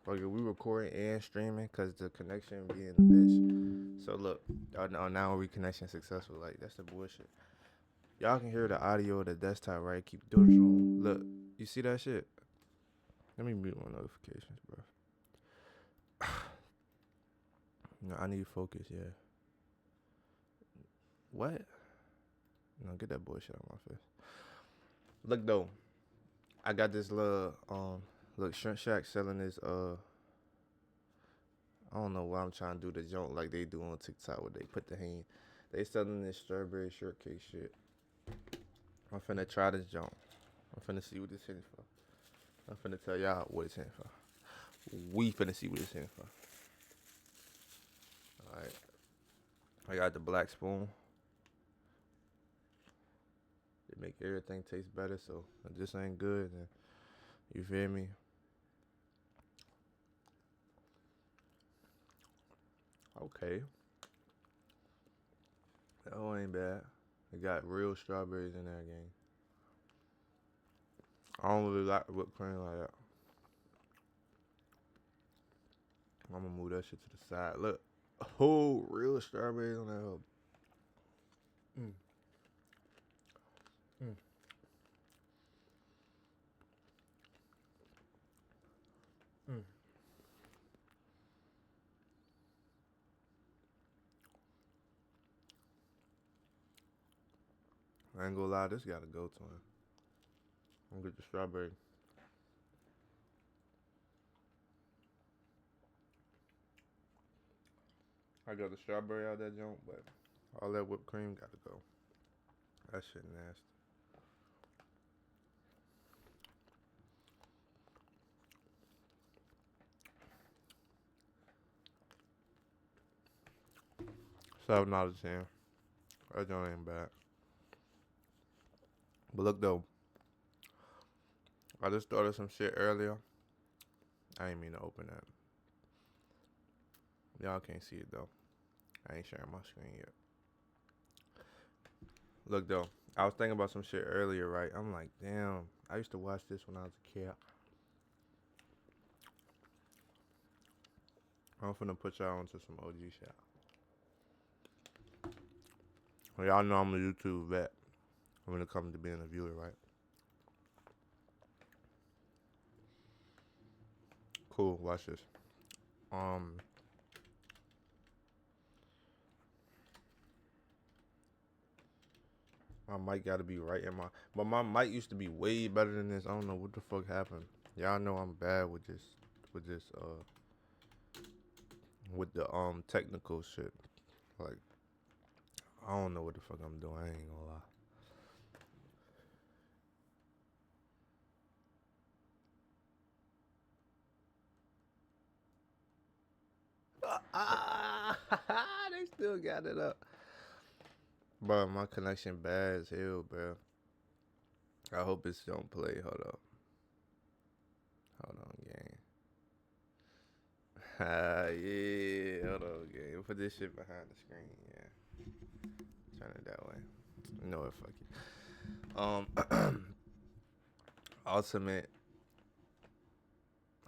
Like we recording and streaming because the connection be in the bitch. So look, now reconnection successful. Like that's the bullshit. Y'all can hear the audio of the desktop, right? Keep doing. Look, you see that shit? Let me mute my notifications, bro. No, I need focus. Yeah. What? No, get that bullshit out of my face. Look though, I got this little look Shrimp Shack selling this I don't know why I'm trying to do the joint like they do on TikTok where they put the hand. They selling this strawberry shortcake shit. I'm finna try this joint. I'm finna see what this hitting for. I'm finna tell y'all what it's hitting for. We finna see what it's hitting for. Alright. I got the black spoon. It make everything taste better, so if this ain't good, then you feel me? Okay. That one ain't bad. It got real strawberries in that game. I don't really like whipped cream like that. I'm gonna move that shit to the side. Look. Oh, real strawberries on that hoe. Mm. Mm. Mm. I ain't gonna lie, this gotta go to him. I'm gonna get the strawberry. I got the strawberry out that joint, but all that whipped cream gotta go. That shit nasty. $7 10. That joint ain't bad. But look though, I just started some shit earlier. I ain't mean to open that. Y'all can't see it though. I ain't sharing my screen yet. Look though, I was thinking about some shit earlier, right? I'm like, damn, I used to watch this when I was a kid. I'm finna put y'all onto some OG shit. Well, y'all know I'm a YouTube vet when it comes to being a viewer, right? Cool, watch this. My mic gotta be right in but my mic used to be way better than this. I don't know what the fuck happened. Y'all know I'm bad with the technical shit. Like, I don't know what the fuck I'm doing. I ain't gonna lie. They still got it up. Bro, my connection bad as hell, bro. I hope it's don't play. Hold up. Hold on, gang. Yeah, hold on, gang. Put this shit behind the screen, yeah. Turn it that way. You know what, fuck it. Ultimate.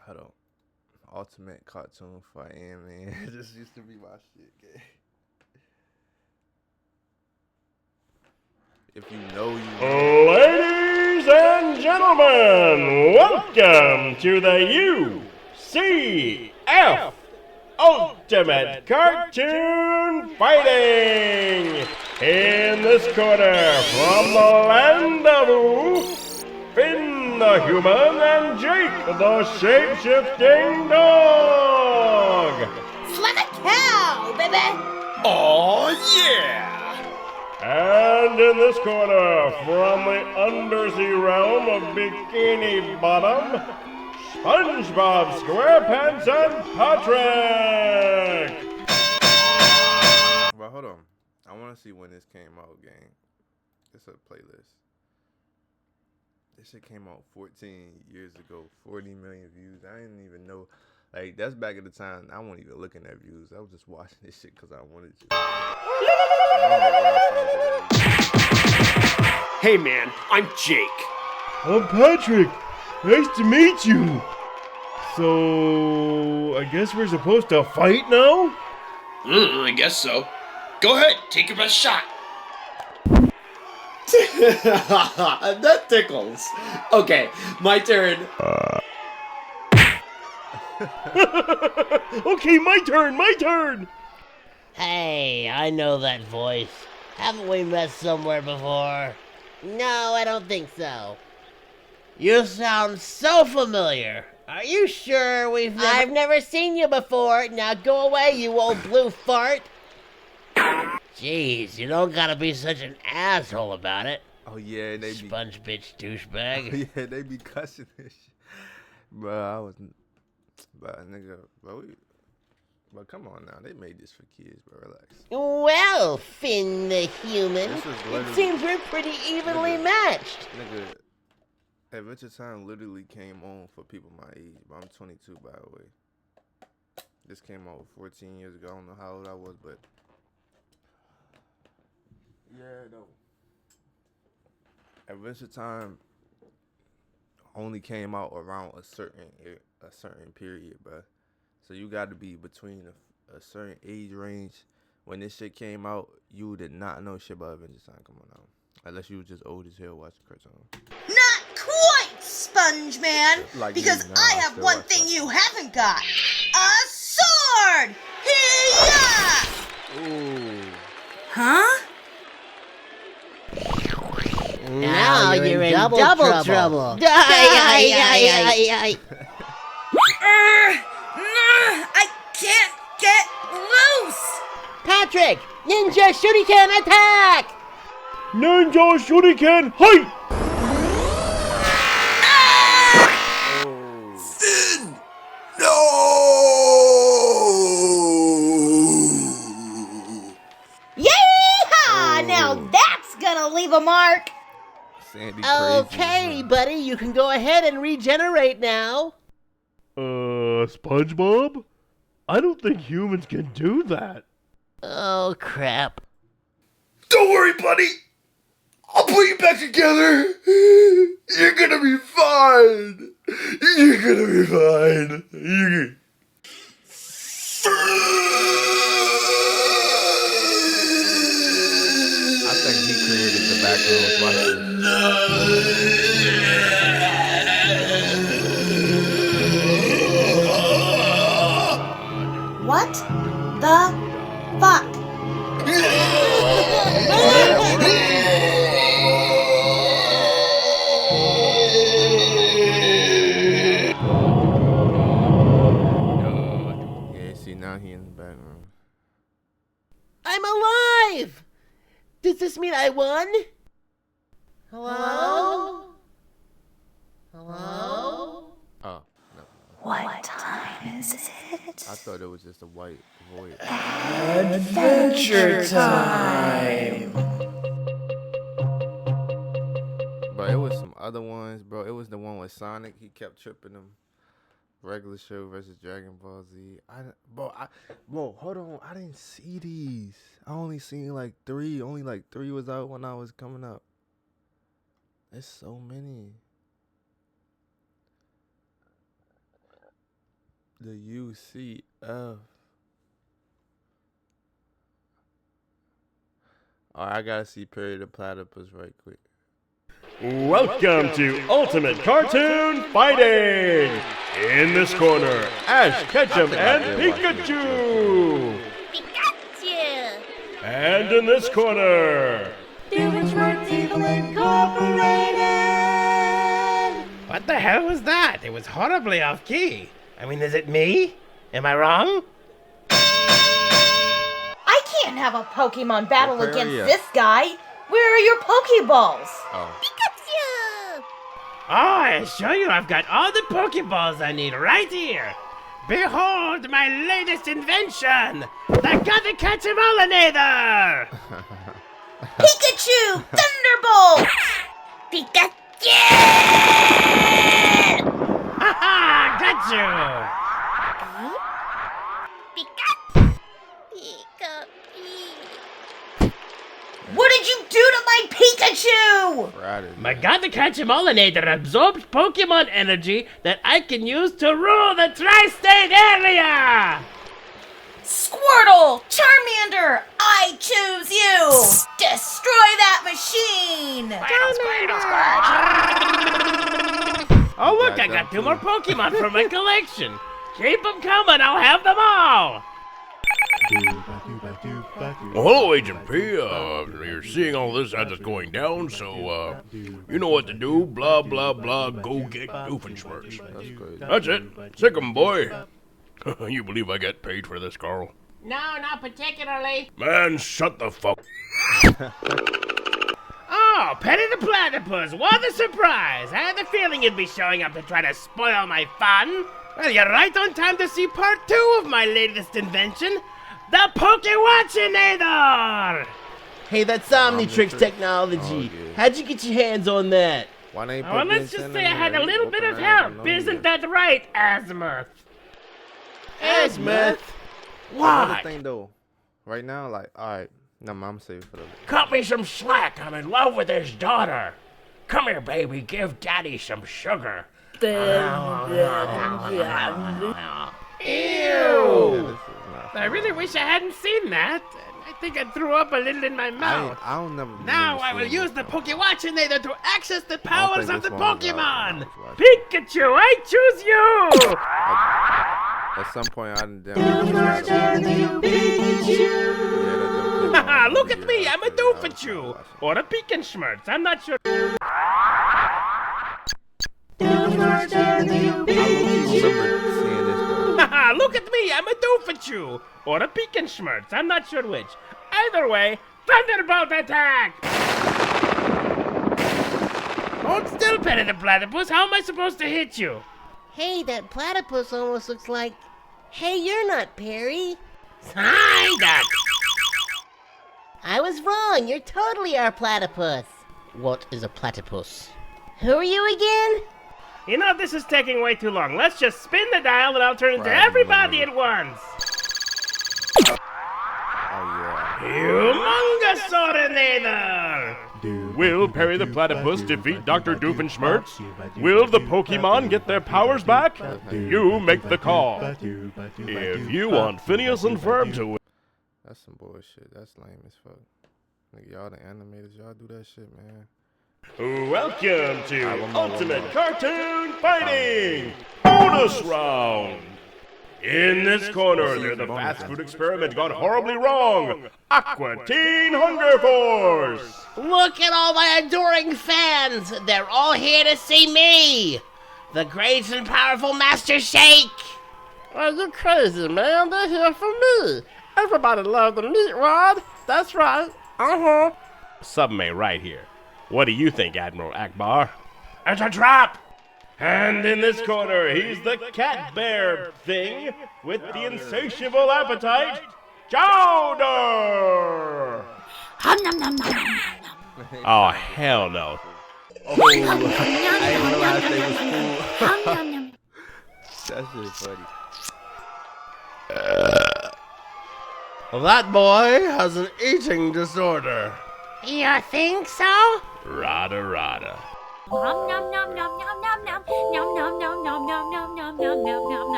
Hold on. Ultimate cartoon fighting, man. This used to be my shit, gang. If you know, you know. Ladies and gentlemen, welcome to the UCF Ultimate Cartoon Fighting! In this corner, from the land of Ooh, Finn the human and Jake the shape-shifting dog! Slap a cow, baby! Oh yeah! And in this corner, from the undersea realm of Bikini Bottom, SpongeBob SquarePants and Patrick! But hold on. I want to see when this came out, gang. It's a playlist. This shit came out 14 years ago. 40 million views. I didn't even know. Like, that's back at the time. I wasn't even looking at views. I was just watching this shit because I wanted to. Hey man, I'm Jake. I'm Patrick. Nice to meet you. So, I guess we're supposed to fight now? I guess so. Go ahead, take your best shot. That tickles. Okay, my turn. Okay, my turn. Hey, I know that voice. Haven't we met somewhere before? No, I don't think so. You sound so familiar. Are you sure I've never seen you before. Now go away, you old blue fart. Jeez, you don't gotta be such an asshole about it. Oh yeah, they be Sponge bitch douchebag. yeah, they be cussing this shit. Bro, I was but nigga, but come on now, they made this for kids, bro. Relax. Well, Finn the human, This was it literally- seems we're pretty evenly Nigga. matched. Nigga, Adventure Time literally came on for people my age, but I'm 22 by the way. This came out 14 years ago. I don't know how old I was, but yeah, though. Adventure Time only came out around a certain period, bro. So you got to be between a certain age range. When this shit came out, you did not know shit about Adventure Time. Come on now, unless you was just old as hell watching cartoon. Not quite, Sponge Man. Like Because me, no, I I have still one watch thing that. you haven't got. A sword! Hiya! Ooh. Huh? Now you're in double trouble. I can't get loose! Patrick, ninja shuriken attack! Ninja Shuriken, hi! Yeehaw! Now that's gonna leave a mark! Sandy crazy. Okay, buddy, you can go ahead and regenerate now. SpongeBob? I don't think humans can do that. Oh, crap. Don't worry, buddy. I'll put you back together. You're gonna be fine. You're gonna be fine. I think he created the background watch this. What the fuck? Yeah, see now he in the background. I'm alive! Does this mean I won? Hello? Hello? Oh, no. What time is it? I thought it was just a white void. Adventure time. But it was some other ones, bro. It was the one with Sonic. He kept tripping him. Regular show versus Dragon Ball Z. Bro, hold on. I didn't see these. I only seen like 3. Only like 3 was out when I was coming up. There's so many. The UCF. Alright, I gotta see Perry the Platypus right quick. Welcome to Ultimate Cartoon Fighting! In this corner, Ash Ketchum and Pikachu! Pikachu! And in this corner, What the hell was that? It was horribly off key. I mean, is it me? Am I wrong? I can't have a Pokemon battle Aquaria. against this guy. Where are your Pokeballs? Oh. Pikachu! Oh, I assure you I've got all the Pokeballs I need right here. Behold my latest invention, the Gothic-Catchemolinator! Pikachu! Thunderbolt! Pikachu! Haha, got you! What did you do to my Pikachu! Friday. My God, the Catchemolinator absorbs Pokemon energy that I can use to rule the tri-state area! Squirtle! Charmander! I choose you! Destroy that machine! Oh look, I got 2 more Pokemon for my collection. Keep them coming, I'll have them all! Well, hello, Agent P. You're seeing all this as it's going down, so, you know what to do. Blah, blah, blah. Go get Doofenshmirtz. That's crazy. That's it. Sick 'em, boy. You believe I get paid for this, Carl? No, not particularly. Man, shut the fuck. Oh, Penny the Platypus, what a surprise! I had a feeling you'd be showing up to try to spoil my fun. Well, you're right on time to see part 2 of my latest invention, the Pokewatchinator! Hey, that's Omnitrix Omnitrix. technology. Oh, yeah. How'd you get your hands on that? Why they ain't Well, put let's this just in say I there? had a You little whooping bit of ass, I help. know Isn't you. that right, Azimuth? Azimuth? Another What? thing though, right now, like, alright, no, I'm saving for the. Cut me some slack. I'm in love with his daughter. Come here, baby. Give Daddy some sugar. Ew! I really wish I hadn't seen that. I think I threw up a little in my mouth. I don't never. Now never I will seen use this, the though. Pokewatchinator to access the I don't powers think of the this one was out Pokemon. when I was watching. Pikachu, I choose you. At some point, I didn't download. Haha, look at me. I'm a Doofachu. Or a Peekenschmertz. I'm not sure. Haha, look at me. I'm a Doofachu. Or a Peekenschmertz. I'm not sure which. Either way, Thunderbolt attack. Hold still, Penny the Platypus. How am I supposed to hit you? Hey, that platypus almost looks like... Hey, you're not Perry. Psyduck. I was wrong. You're totally our platypus. What is a platypus? Who are you again? You know, this is taking way too long. Let's just spin the dial and I'll turn into Right, everybody right. at once. Oh Humongousaurinator! Will Perry the Platypus defeat Dr. Doofenshmirtz? Will the Pokemon get their powers back? You make the call. If you want Phineas and Ferb to win. that's some bullshit. That's lame as fuck. Nigga, y'all the animators, y'all do that shit, man. Welcome to Ultimate Cartoon Fighting Bonus Round. In this corner, near the fast food experiment gone horribly wrong, Aqua Teen Hunger Force. Look at all my adoring fans. They're all here to see me. The great and powerful Master Shake. Are you crazy, man? They're here for me. Everybody loved the meat rod. That's right. Uh-huh. Something ain't right here. What do you think, Admiral Akbar? It's a trap! And in this corner, he's the cat bear thing with the insatiable appetite, Chowder! Oh, hell no. That shit funny. That boy has an eating disorder. You think so? Rada rada.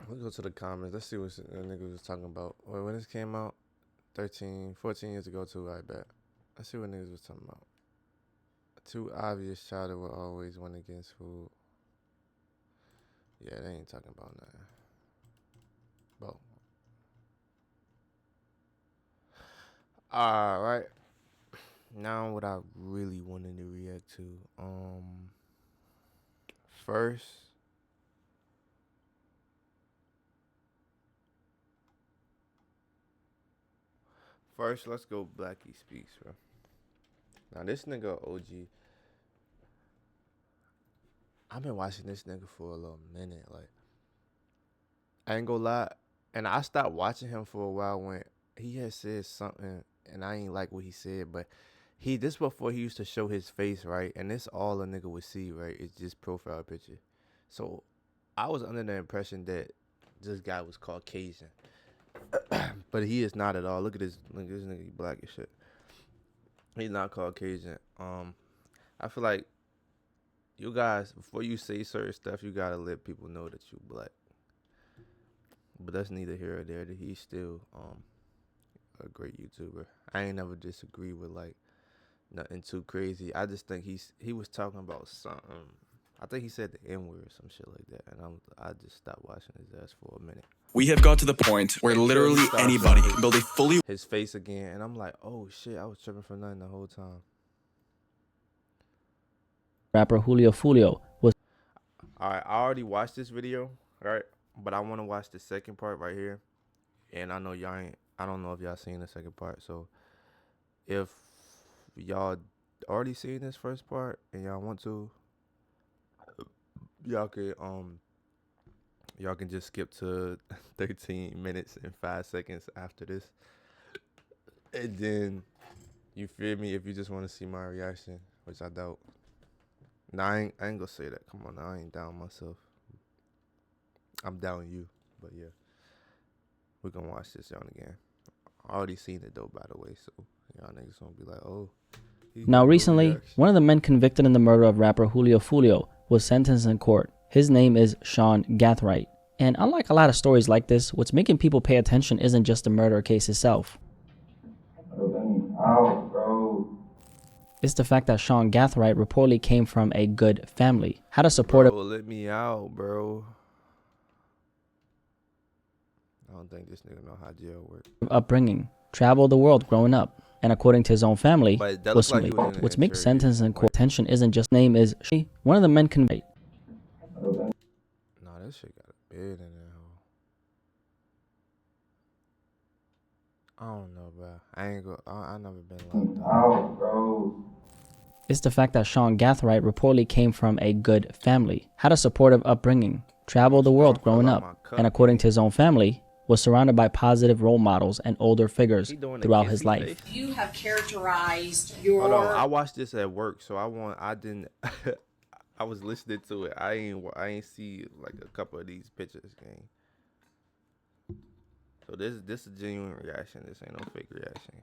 Let's go to the comments. Let's see what the nigga was talking about. Well, when this came out, 14 years ago too, I bet. Let's see what niggas was talking about. Too obvious chowder will always win against food. Yeah, they ain't talking about nothing. Bo. Alright. Now what I really wanted to react to. First, let's go Blackie Speaks, bro. Now, this nigga OG, I've been watching this nigga for a little minute. Like, I ain't gonna lie. And I stopped watching him for a while when he had said something, and I ain't like what he said, but This before he used to show his face, right? And this all a nigga would see, right? It's just profile picture. So I was under the impression that this guy was Caucasian. But he is not at all. Look at this nigga, he black as shit. He's not Caucasian. I feel like you guys, before you say certain stuff, you gotta let people know that you black. But that's neither here or there. He's still a great YouTuber. I ain't never disagree with like nothing too crazy. I just think he was talking about something. I think he said the N-word or some shit like that, and I just stopped watching his ass for a minute. We have got to the point where literally anybody can build a fully his face again, and I'm like, oh shit, I was tripping for nothing the whole time. Rapper Julio Fulio was. Alright, I already watched this video, right? But I want to watch the second part right here, and I know y'all ain't. I don't know if y'all seen the second part, so if y'all already seen this first part and y'all want to, y'all can just skip to 13 minutes and 5 seconds after this, and then you feel me if you just want to see my reaction, which I doubt. Nah, I ain't gonna say that. Come on, now, I ain't down myself. I'm down you, but yeah, we gonna watch this y'all again. I already seen it though, by the way, so y'all niggas gonna be like, oh. Now recently, one of the men convicted in the murder of rapper Julio Fulio was sentenced in court. His name is Sean Gathright. And unlike a lot of stories like this, what's making people pay attention isn't just the murder case itself. It's the fact that Sean Gathright reportedly came from a good family, had a supportive let me out, bro. I don't think this nigga know how jail works. Upbringing, traveled the world growing up, and according to his own family, was like what's making sentence in court attention isn't just name is she. One of the men convicted. Nah, this shit got a bed in there. I don't know, bro. I never been locked up. Bro. It's the fact that Sean Gathright reportedly came from a good family, had a supportive upbringing, traveled the world growing up, and according to his own family, was surrounded by positive role models and older figures throughout his life. You have characterized your... Hold on, I watched this at work, so I didn't... I was listening to it. I ain't see like a couple of these pictures, gang. So this is a genuine reaction. This ain't no fake reaction.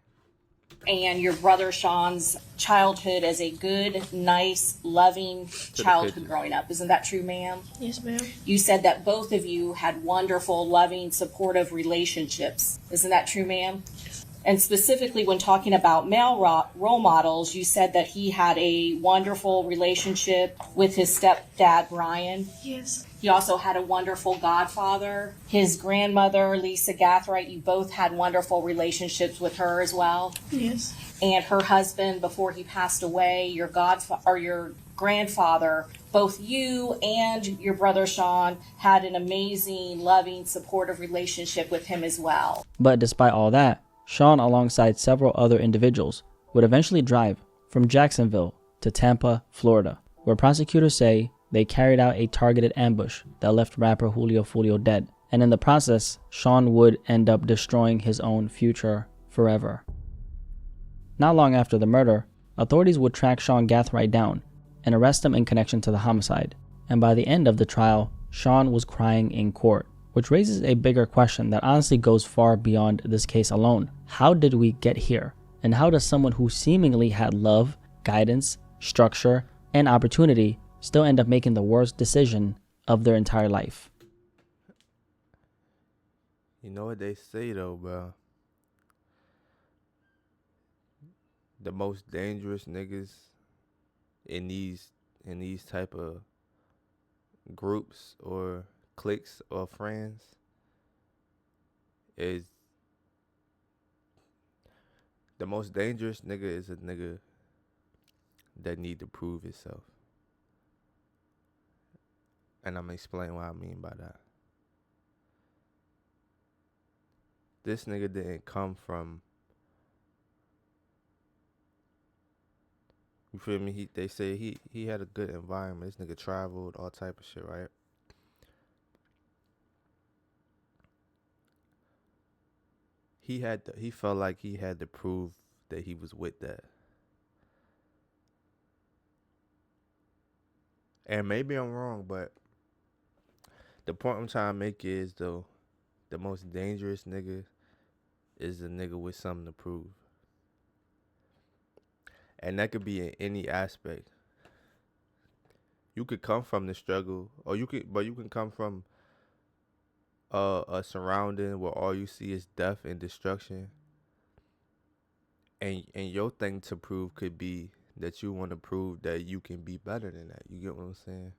And your brother Sean's childhood as a good, nice, loving childhood growing up. Isn't that true, ma'am? Yes, ma'am. You said that both of you had wonderful, loving, supportive relationships. Isn't that true, ma'am? And specifically when talking about male role models, you said that he had a wonderful relationship with his stepdad, Brian. Yes. He also had a wonderful godfather. His grandmother, Lisa Gathright, you both had wonderful relationships with her as well. Yes. And her husband, before he passed away, your grandfather, both you and your brother Sean had an amazing, loving, supportive relationship with him as well. But despite all that, Sean, alongside several other individuals, would eventually drive from Jacksonville to Tampa, Florida, where prosecutors say they carried out a targeted ambush that left rapper Julio Fulio dead. And in the process, Sean would end up destroying his own future forever. Not long after the murder, authorities would track Sean Gathright down and arrest him in connection to the homicide. And by the end of the trial, Sean was crying in court, which raises a bigger question that honestly goes far beyond this case alone. How did we get here? And how does someone who seemingly had love, guidance, structure, and opportunity still end up making the worst decision of their entire life? You know what they say though, bro? The most dangerous niggas in these type of groups or cliques or friends is the most dangerous nigga is a nigga that need to prove himself. And I'm gonna explain what I mean by that. This nigga didn't come from, you feel me? They say he had a good environment. This nigga traveled, all type of shit, right? He felt like he had to prove that he was with that. And maybe I'm wrong, but the point I'm trying to make is though the most dangerous nigga is the nigga with something to prove. And that could be in any aspect. You could come from the struggle, or you can come from a surrounding where all you see is death and destruction. And your thing to prove could be that you want to prove that you can be better than that. You get what I'm saying?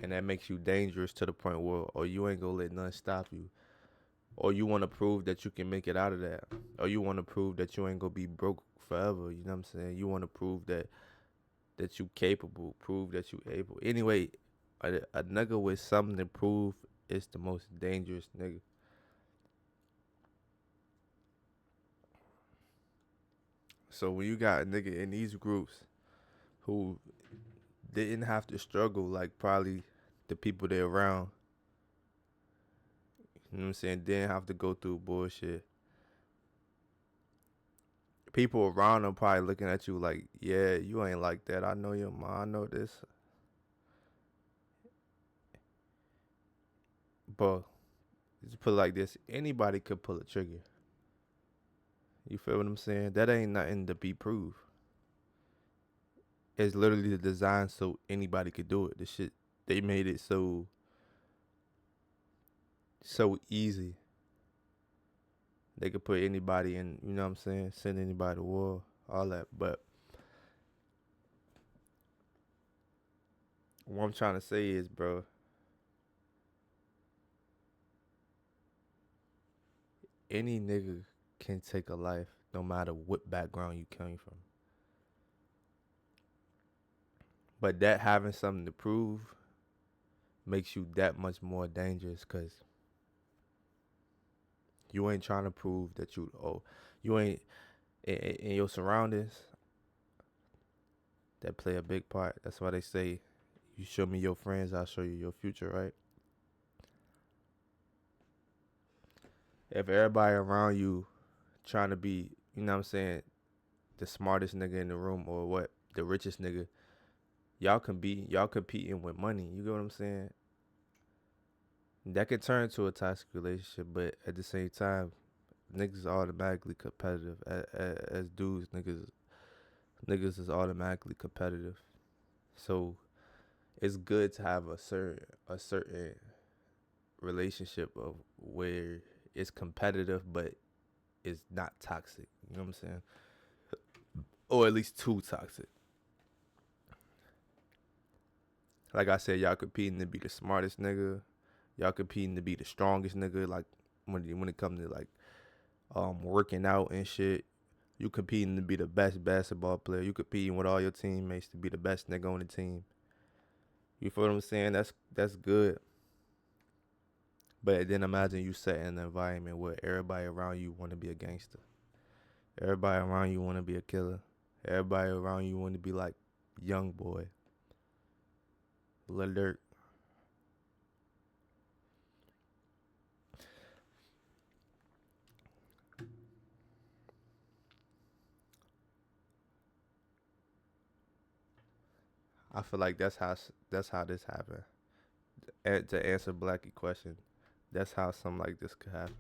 And that makes you dangerous to the point where, or you ain't gonna let nothing stop you. Or you want to prove that you can make it out of that. Or you want to prove that you ain't gonna be broke forever. You know what I'm saying? You want to prove that you capable, prove that you able. Anyway, a nigga with something to prove is the most dangerous nigga. So when you got a nigga in these groups who didn't have to struggle like probably the people they around, you know what I'm saying, didn't have to go through bullshit. People around them probably looking at you like, yeah, you ain't like that. I know your mom, I know this. But just put it like this, anybody could pull a trigger. You feel what I'm saying? That ain't nothing to be proved. It's literally designed so anybody could do it. The shit, they made it so easy. They could put anybody in, you know what I'm saying? Send anybody to war, all that. But what I'm trying to say is, bro, any nigga can take a life no matter what background you came from. But that having something to prove makes you that much more dangerous, because you ain't trying to prove that you ain't in your surroundings. That play a big part. That's why they say, you show me your friends, I'll show you your future, right? If everybody around you trying to be, you know what I'm saying, the smartest nigga in the room, or what, the richest nigga, y'all competing with money. You get what I'm saying? That could turn to a toxic relationship, but at the same time, niggas are automatically competitive. As dudes, niggas is automatically competitive. So it's good to have a certain relationship of where it's competitive, but it's not toxic. You know what I'm saying? Or at least too toxic. Like I said, y'all competing to be the smartest nigga. Y'all competing to be the strongest nigga. Like when it comes to like working out and shit, you competing to be the best basketball player. You competing with all your teammates to be the best nigga on the team. You feel what I'm saying? That's good. But then imagine you set in an environment where everybody around you want to be a gangster. Everybody around you want to be a killer. Everybody around you want to be like Young Boy, Lil Durk. I feel like that's how this happened. And to answer Blackie's question, that's how something like this could happen.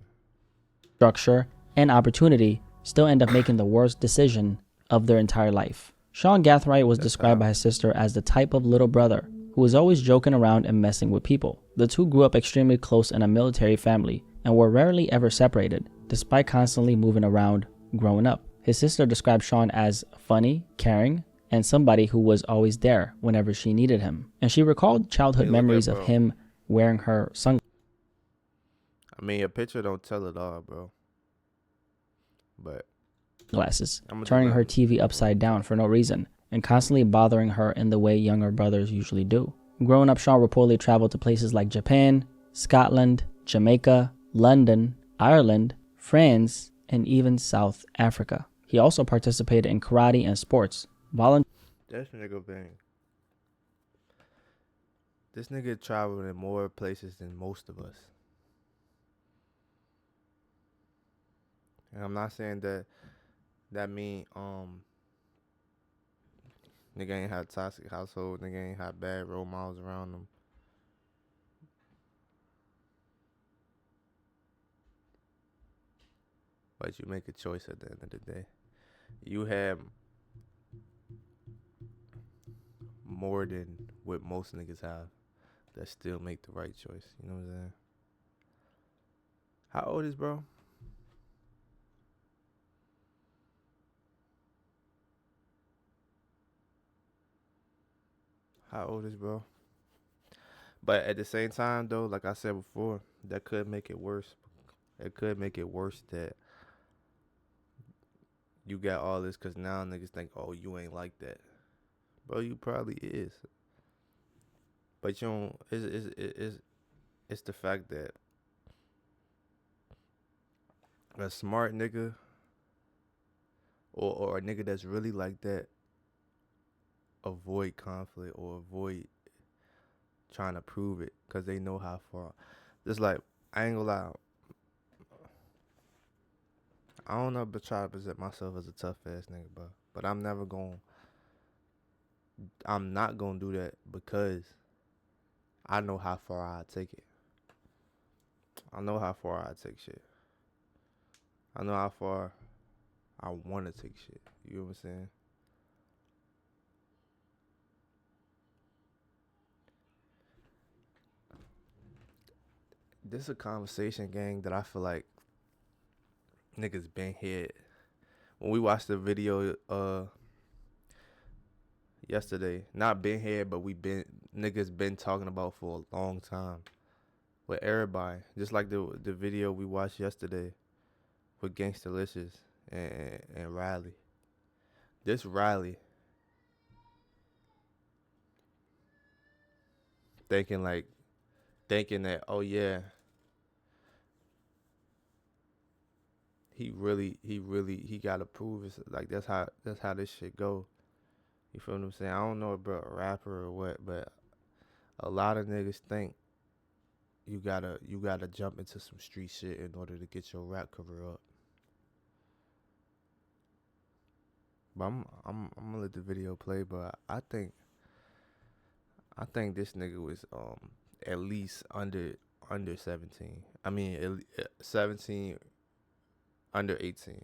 Structure and opportunity still end up making the worst decision of their entire life. Sean Gathright was described by his sister as the type of little brother who was always joking around and messing with people. The two grew up extremely close in a military family and were rarely ever separated, despite constantly moving around growing up. His sister described Sean as funny, caring, and somebody who was always there whenever she needed him. And she recalled childhood memories of him wearing her sunglasses. I mean, a picture don't tell it all, bro. But turning her TV upside down for no reason, and constantly bothering her in the way younger brothers usually do. Growing up, Sean reportedly traveled to places like Japan, Scotland, Jamaica, London, Ireland, France, and even South Africa. He also participated in karate and sports. This nigga bang. This nigga traveled in more places than most of us. And I'm not saying that mean Nigga ain't had toxic household. Nigga ain't had bad role models around them. But you make a choice at the end of the day. You have more than what most niggas have that still make the right choice. You know what I'm saying? How old is bro? How old is bro? But at the same time, though, like I said before, that could make it worse. It could make it worse that you got all this, because now niggas think, oh, you ain't like that. Bro, you probably is. But you don't, it's the fact that a smart nigga or a nigga that's really like that avoid conflict or avoid trying to prove it because they know how far. Just like, I ain't gonna lie, I don't know, but try to present myself as a tough ass nigga, bro. But I'm not gonna do that because I know how far I take it. I know how far I take shit. I know how far I want to take shit. You know what I'm saying? This is a conversation, gang, that I feel like niggas been here. When we watched the video yesterday, not been here, but niggas been talking about for a long time with everybody. Just like the video we watched yesterday with Gangstalicious and Riley. This Riley thinking that, oh yeah, he gotta prove it. Like that's how this shit go. You feel what I'm saying? I don't know about a rapper or what, but a lot of niggas think you gotta jump into some street shit in order to get your rap career up. But I'm gonna let the video play, but I think this nigga was at least under 17. I mean 17 under 18.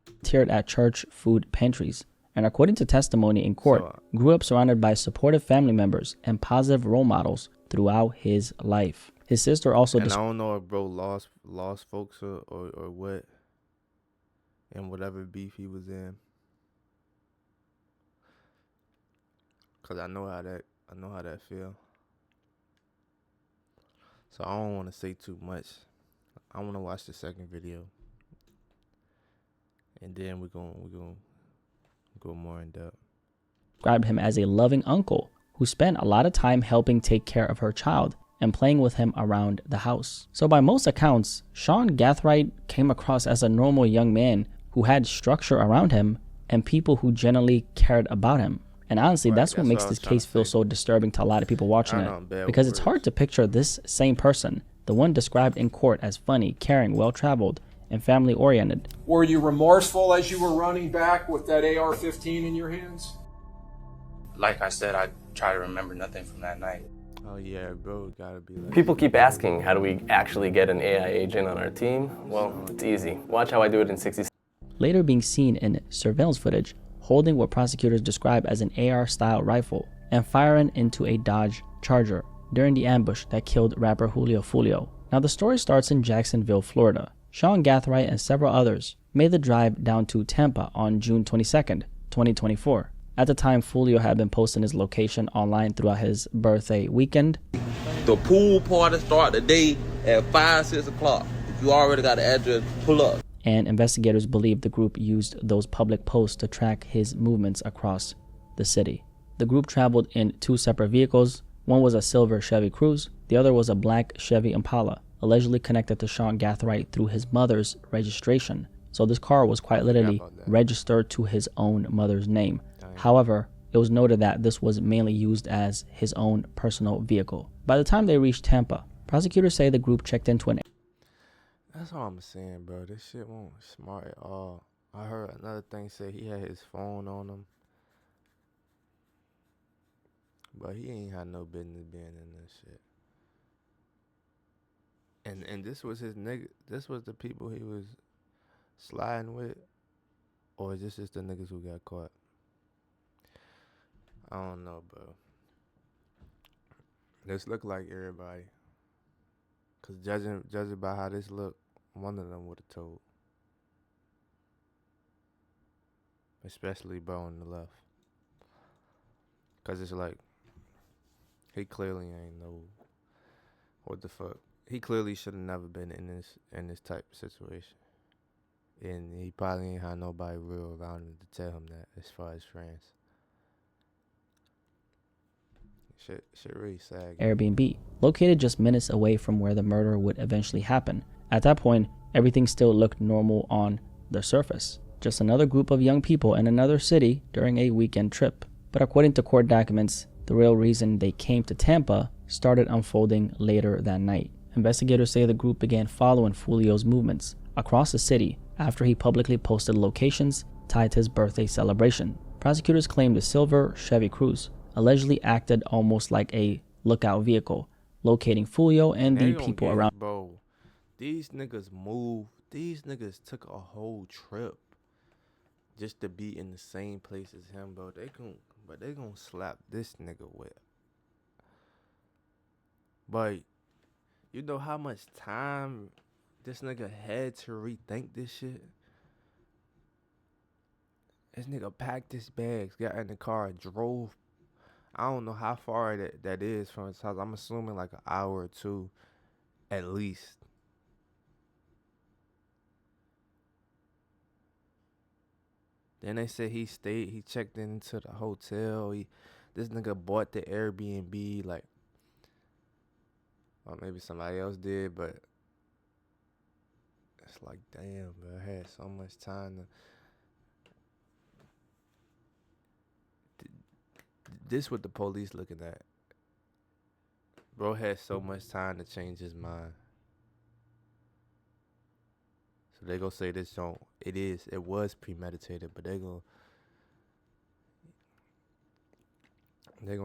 Volunteered at church food pantries, and according to testimony in court, grew up surrounded by supportive family members and positive role models throughout his life. His sister also I don't know if bro lost folks or what, and whatever beef he was in, cause I know how that feel. So I don't want to say too much. I want to watch the second video, and then we're gonna go more in depth. Described him as a loving uncle who spent a lot of time helping take care of her child and playing with him around the house. So by most accounts, Sean Gathright came across as a normal young man who had structure around him and people who generally cared about him. And honestly, that's what makes this case feel so disturbing to a lot of people watching it, because it's hard to picture this same person, the one described in court as funny, caring, well-traveled, and family-oriented. Were you remorseful as you were running back with that AR-15 in your hands? Like I said, I try to remember nothing from that night. Oh yeah, bro, gotta be like... People keep asking, how do we actually get an AI agent on our team? Well, it's easy. Watch how I do it in 60 seconds. Later being seen in surveillance footage, holding what prosecutors describe as an AR-style rifle and firing into a Dodge Charger during the ambush that killed rapper Julio Fulio. Now the story starts in Jacksonville, Florida. Sean Gathright and several others made the drive down to Tampa on June 22nd, 2024. At the time, Fulio had been posting his location online throughout his birthday weekend. The pool party start today at 5, 6 o'clock. If you already got the address, pull up. And investigators believe the group used those public posts to track his movements across the city. The group traveled in 2 separate vehicles. One was a silver Chevy Cruze, the other was a black Chevy Impala, allegedly connected to Sean Gathright through his mother's registration. So this car was quite literally registered to his own mother's name. However, it was noted that this was mainly used as his own personal vehicle. By the time they reached Tampa, prosecutors say the group checked into an... That's all I'm saying, bro. This shit won't smart at all. I heard another thing say he had his phone on him, but he ain't had no business being in this shit. And this was his nigga. This was the people he was sliding with, or is this just the niggas who got caught? I don't know, bro. This look like everybody, cause judging by how this look, one of them would have told. Especially bro on the left, cause it's like he clearly ain't know what the fuck. He clearly should have never been in this type of situation, and he probably ain't had nobody real around him to tell him that, as far as friends. Shit really sad. Airbnb, located just minutes away from where the murder would eventually happen. At that point, everything still looked normal on the surface. Just another group of young people in another city during a weekend trip. But according to court documents, the real reason they came to Tampa started unfolding later that night. Investigators say the group began following Foolio's movements across the city after he publicly posted locations tied to his birthday celebration. Prosecutors claim the silver Chevy Cruze allegedly acted almost like a lookout vehicle, locating Foolio and the people around. Bro, these niggas moved. These niggas took a whole trip just to be in the same place as him, bro. They gonna slap this nigga with. But you know how much time this nigga had to rethink this shit? This nigga packed his bags, got in the car, and drove. I don't know how far that is from his house. I'm assuming like an hour or two at least. Then they said he checked into the hotel. This nigga bought the Airbnb, like, or maybe somebody else did, but it's like, damn, bro, I had so much time to. This what the police looking at. Bro had so much time to change his mind. So they gonna say this don't. It was premeditated, but they gonna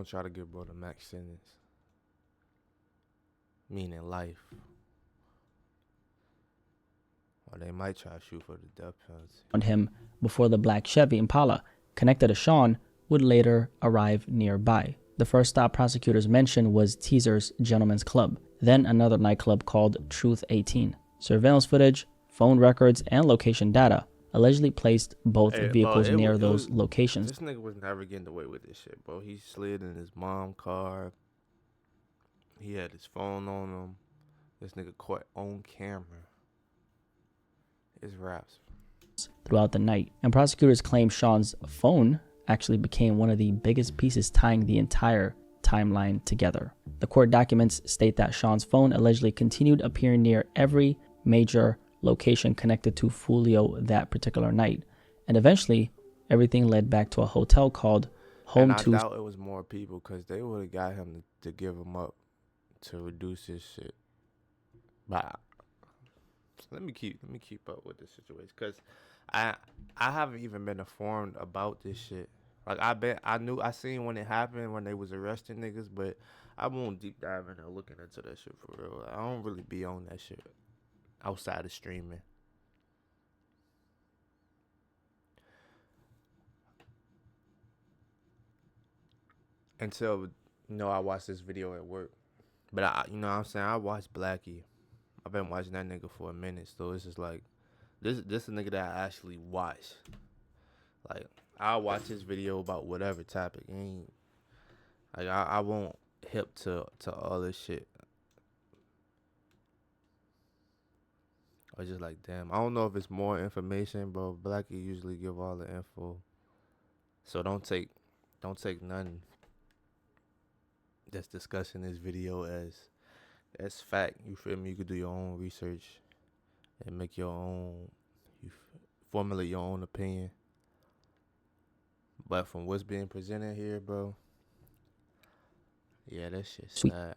try to give bro the max sentence, meaning life, or they might try to shoot for the death penalty. On him before the black Chevy Impala connected to Sean would later arrive nearby. The first stop prosecutors mentioned was Teaser's Gentleman's Club, then another nightclub called Truth 18. Surveillance footage, phone records, and location data allegedly placed both vehicles near those locations. This nigga was never getting away with this shit, bro. He slid in his mom's car. He had his phone on him. This nigga caught on camera. His raps. Throughout the night, and prosecutors claim Sean's phone actually became one of the biggest pieces tying the entire timeline together. The court documents state that Sean's phone allegedly continued appearing near every major location connected to Foolio that particular night, and eventually everything led back to a hotel called Home and 2. I doubt it was more people, because they would have got him to give him up to reduce his shit. But let me keep up with the situation, because I haven't even been informed about this shit. Like, I seen when it happened, when they was arresting niggas, but I won't deep dive into looking into that shit for real. I don't really be on that shit outside of streaming. Until, I watched this video at work. But you know what I'm saying? I watched Blackie. I've been watching that nigga for a minute, so it's just like, this is a nigga that I actually watch. Like, I'll watch his video about whatever topic. I won't hip to all this shit. I was just like, damn. I don't know if it's more information, bro. Blackie usually give all the info. So don't take nothing that's discussing this video as fact. You feel me? You could do your own research and make your own, formulate your own opinion. But from what's being presented here, bro, yeah, that shit's sad.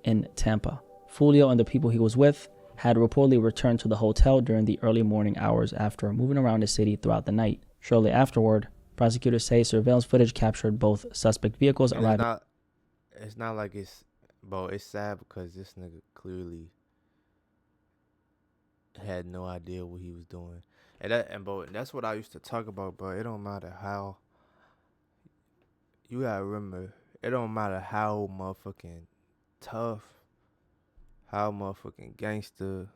In Tampa, Foolio and the people he was with had reportedly returned to the hotel during the early morning hours after moving around the city throughout the night. Shortly afterward, prosecutors say surveillance footage captured both suspect vehicles And arriving. it's not like it's sad because this nigga clearly had no idea what he was doing. Bro, that's what I used to talk about, bro. It don't matter how. You gotta remember, it don't matter how motherfucking tough, how motherfucking gangster,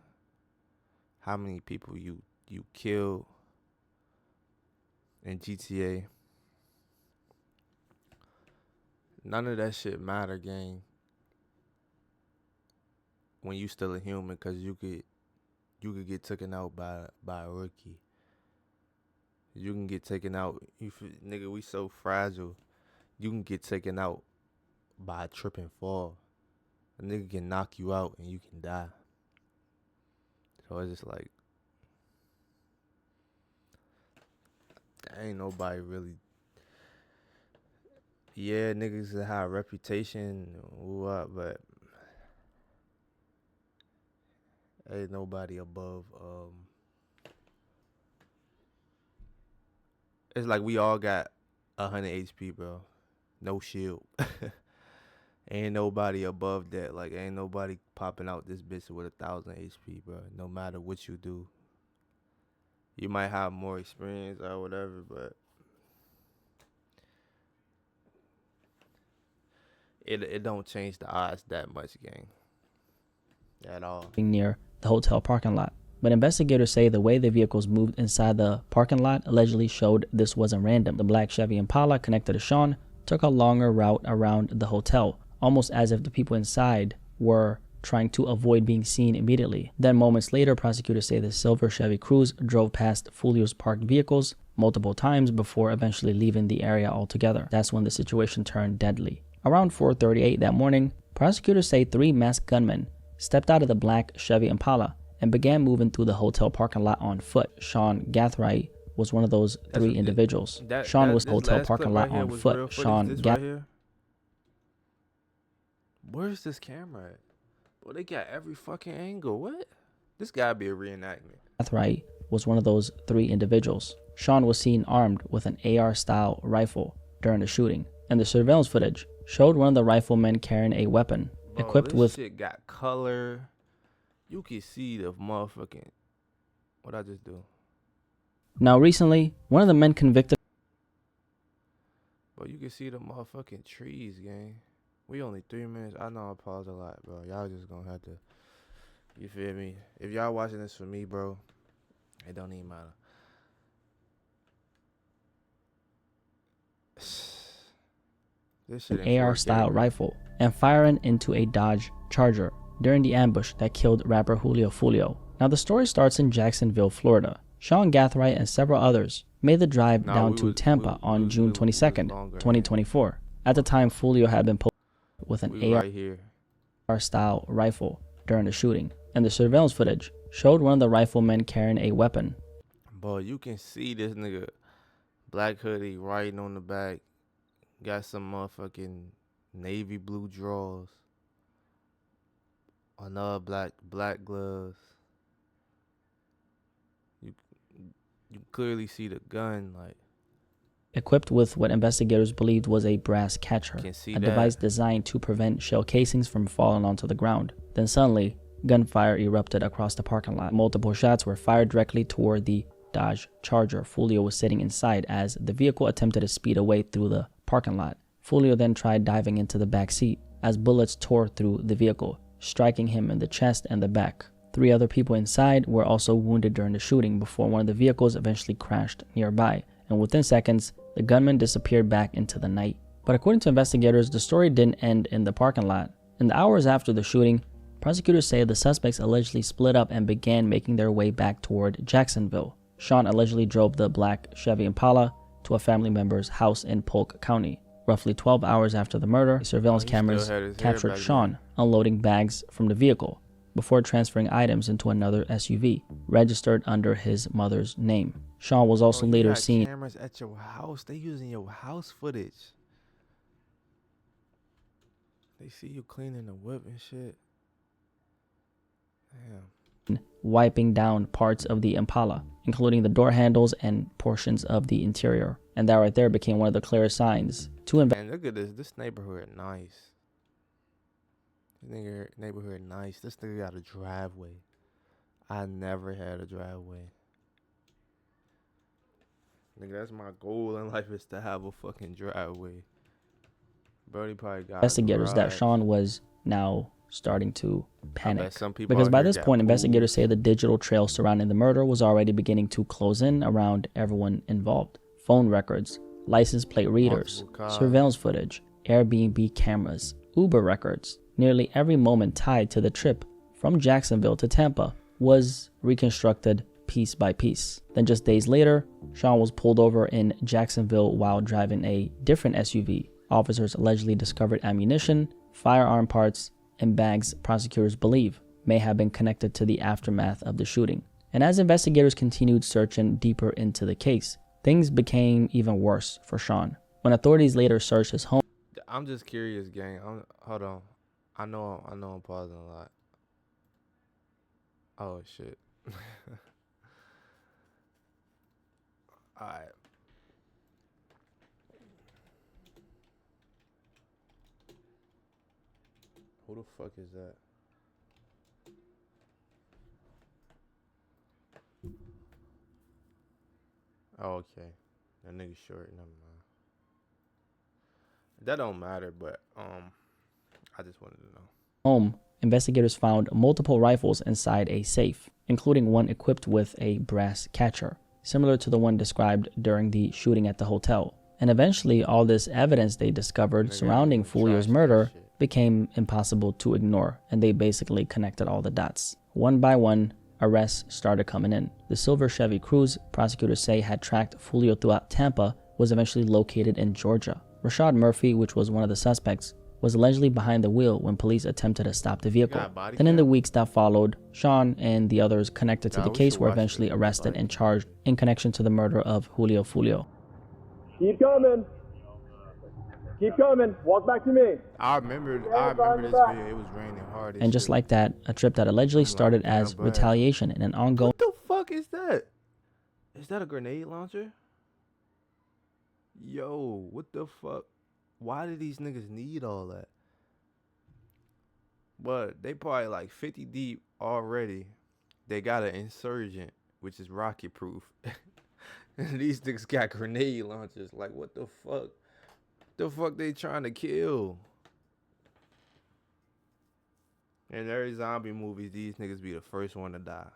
how many people you killed in GTA. None of that shit matter, gang. When you still a human, cause you could get taken out by a rookie. You can get taken out. Nigga, we so fragile. You can get taken out by a trip and fall. A nigga can knock you out and you can die. So it's just like, ain't nobody really. Yeah, niggas that have a reputation, what, but ain't nobody above. It's like we all got 100 HP, bro. No shield. Ain't nobody above that. Like, ain't nobody popping out this bitch with 1,000 HP, bro. No matter what you do. You might have more experience or whatever, but it don't change the odds that much, gang. At all. Near the hotel parking lot. But investigators say the way the vehicles moved inside the parking lot allegedly showed this wasn't random. The black Chevy Impala connected to Sean took a longer route around the hotel, almost as if the people inside were trying to avoid being seen immediately. Then moments later, prosecutors say the silver Chevy Cruze drove past Fulio's parked vehicles multiple times before eventually leaving the area altogether. That's when the situation turned deadly. Around 4:38 that morning, prosecutors say 3 masked gunmen stepped out of the black Chevy Impala and began moving through the hotel parking lot on foot. Sean Gathright was one of those 3 individuals. Sean was hotel parking lot on foot. Sean Gathright. Where's this camera at? Well, they got every fucking angle. What? This gotta be a reenactment. Gathright was one of those 3 individuals. Sean was seen armed with an AR-style rifle during the shooting, and the surveillance footage showed one of the riflemen carrying a weapon equipped with. Shit got color. You can see the motherfucking. What'd I just do? Now, recently, one of the men convicted. But you can see the motherfucking trees, gang. We only 3 minutes. I know I paused a lot, bro. Y'all just gonna have to. You feel me? If y'all watching this for me, bro, it don't even matter. This shit An AR-style rifle and firing into a Dodge Charger during the ambush that killed rapper Julio Fulio. Now, the story starts in Jacksonville, Florida. Sean Gathright and several others made the drive down to Tampa on June 22nd, 2024. At the time, Fulio had been posted with an AR-style rifle during the shooting, and the surveillance footage showed one of the riflemen carrying a weapon. Boy, you can see this nigga, black hoodie, riding on the back, got some motherfucking navy blue drawers, another black gloves. You clearly see the gun, like, equipped with what investigators believed was a brass catcher, a device designed to prevent shell casings from falling onto the ground. Then suddenly, gunfire erupted across the parking lot. Multiple shots were fired directly toward the Dodge Charger Fulio was sitting inside as the vehicle attempted to speed away through the parking lot. Fulio then tried diving into the back seat as bullets tore through the vehicle, striking him in the chest and the back. 3 other people inside were also wounded during the shooting before one of the vehicles eventually crashed nearby, and within seconds, the gunman disappeared back into the night. But according to investigators, the story didn't end in the parking lot. In the hours after the shooting, prosecutors say the suspects allegedly split up and began making their way back toward Jacksonville. Sean allegedly drove the black Chevy Impala to a family member's house in Polk County. Roughly 12 hours after the murder, surveillance cameras captured Sean unloading bags from the vehicle before transferring items into another SUV, registered under his mother's name. Sean was also later seen. Cameras at your house. They using your house footage. They see you cleaning the whip and shit. Damn. wiping down parts of the Impala, including the door handles and portions of the interior. And that right there became one of the clearest signs to Man, look at this. This neighborhood nice. This neighborhood nice. This nigga got a driveway. I never had a driveway. Nigga, that's my goal in life, is to have a fucking driveway. Brody probably got investigators a that garage. Sean was now starting to panic. some people Because out by here this got point, investigators pools. say the digital trail surrounding the murder was already beginning to close in around everyone involved. Phone records, license plate readers, Multiple cars. surveillance footage, Airbnb cameras, Uber records. Nearly every moment tied to the trip from Jacksonville to Tampa was reconstructed piece by piece. Then just days later, Sean was pulled over in Jacksonville while driving a different SUV. Officers allegedly discovered ammunition, firearm parts, and bags prosecutors believe may have been connected to the aftermath of the shooting. And as investigators continued searching deeper into the case, things became even worse for Sean. When authorities later searched his home, I'm just curious, gang. Hold on. I know I'm pausing a lot. Oh shit. Alright. Who the fuck is that? Oh, okay. That nigga short. Never mind. That don't matter, but I just wanted to know. investigators found multiple rifles inside a safe, including one equipped with a brass catcher, similar to the one described during the shooting at the hotel. And eventually, all this evidence they discovered surrounding Fulio's murder became impossible to ignore, and they basically connected all the dots. One by one, arrests started coming in. The silver Chevy Cruze, prosecutors say, had tracked Fulio throughout Tampa, was eventually located in Georgia. Rashad Murphy, which was one of the suspects, was allegedly behind the wheel when police attempted to stop the vehicle. Then in the weeks that followed, Sean and the others connected to the case were eventually arrested and charged in connection to the murder of Julio Fulio. Keep coming. Keep coming. Walk back to me. I remember this video. It was raining hard. And just like that, a trip that allegedly started as retaliation in an ongoing... What the fuck is that? Is that a grenade launcher? Yo, what the fuck? Why do these niggas need all that? But they probably like 50 deep already. They got an insurgent, which is rocket proof. And these niggas got grenade launchers. Like, what the fuck? The fuck they trying to kill? In every zombie movies, these niggas be the first one to die.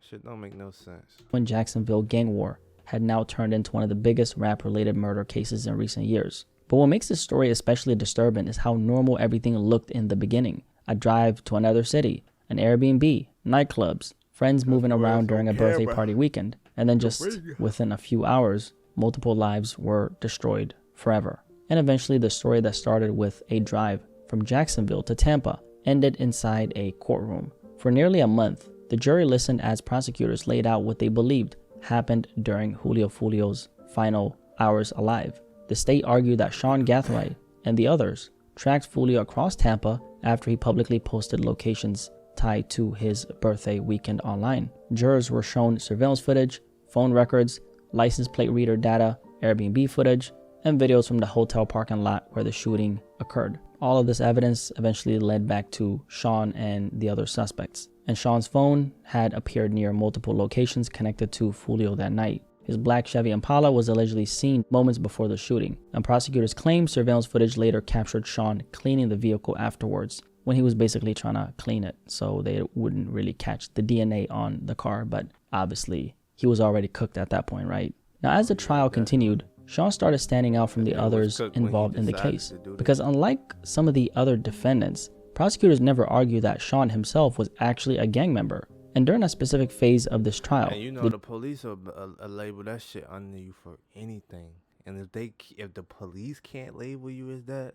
Shit don't make no sense. When Jacksonville gang war had now turned into one of the biggest rap-related murder cases in recent years. But what makes this story especially disturbing is how normal everything looked in the beginning. A drive to another city, an Airbnb, nightclubs, friends moving around during a birthday party weekend, and then just within a few hours, multiple lives were destroyed forever. And eventually the story that started with a drive from Jacksonville to Tampa ended inside a courtroom. For nearly a month, the jury listened as prosecutors laid out what they believed happened during Julio Fulio's final hours alive. The state argued that Sean Gathright and the others tracked Fulio across Tampa after he publicly posted locations tied to his birthday weekend online. Jurors were shown surveillance footage, phone records, license plate reader data, Airbnb footage, and videos from the hotel parking lot where the shooting occurred. All of this evidence eventually led back to Sean and the other suspects. And Sean's phone had appeared near multiple locations connected to Fulio that night. His black Chevy Impala was allegedly seen moments before the shooting, and prosecutors claim surveillance footage later captured Sean cleaning the vehicle afterwards, when he was basically trying to clean it so they wouldn't really catch the DNA on the car, but obviously he was already cooked at that point, right? Now, as the trial continued, Sean started standing out from the others involved in the case, because unlike some of the other defendants, prosecutors never argued that Sean himself was actually a gang member. And during a specific phase of this trial, and you know the police will label that shit under you for anything. And if the police can't label you as that,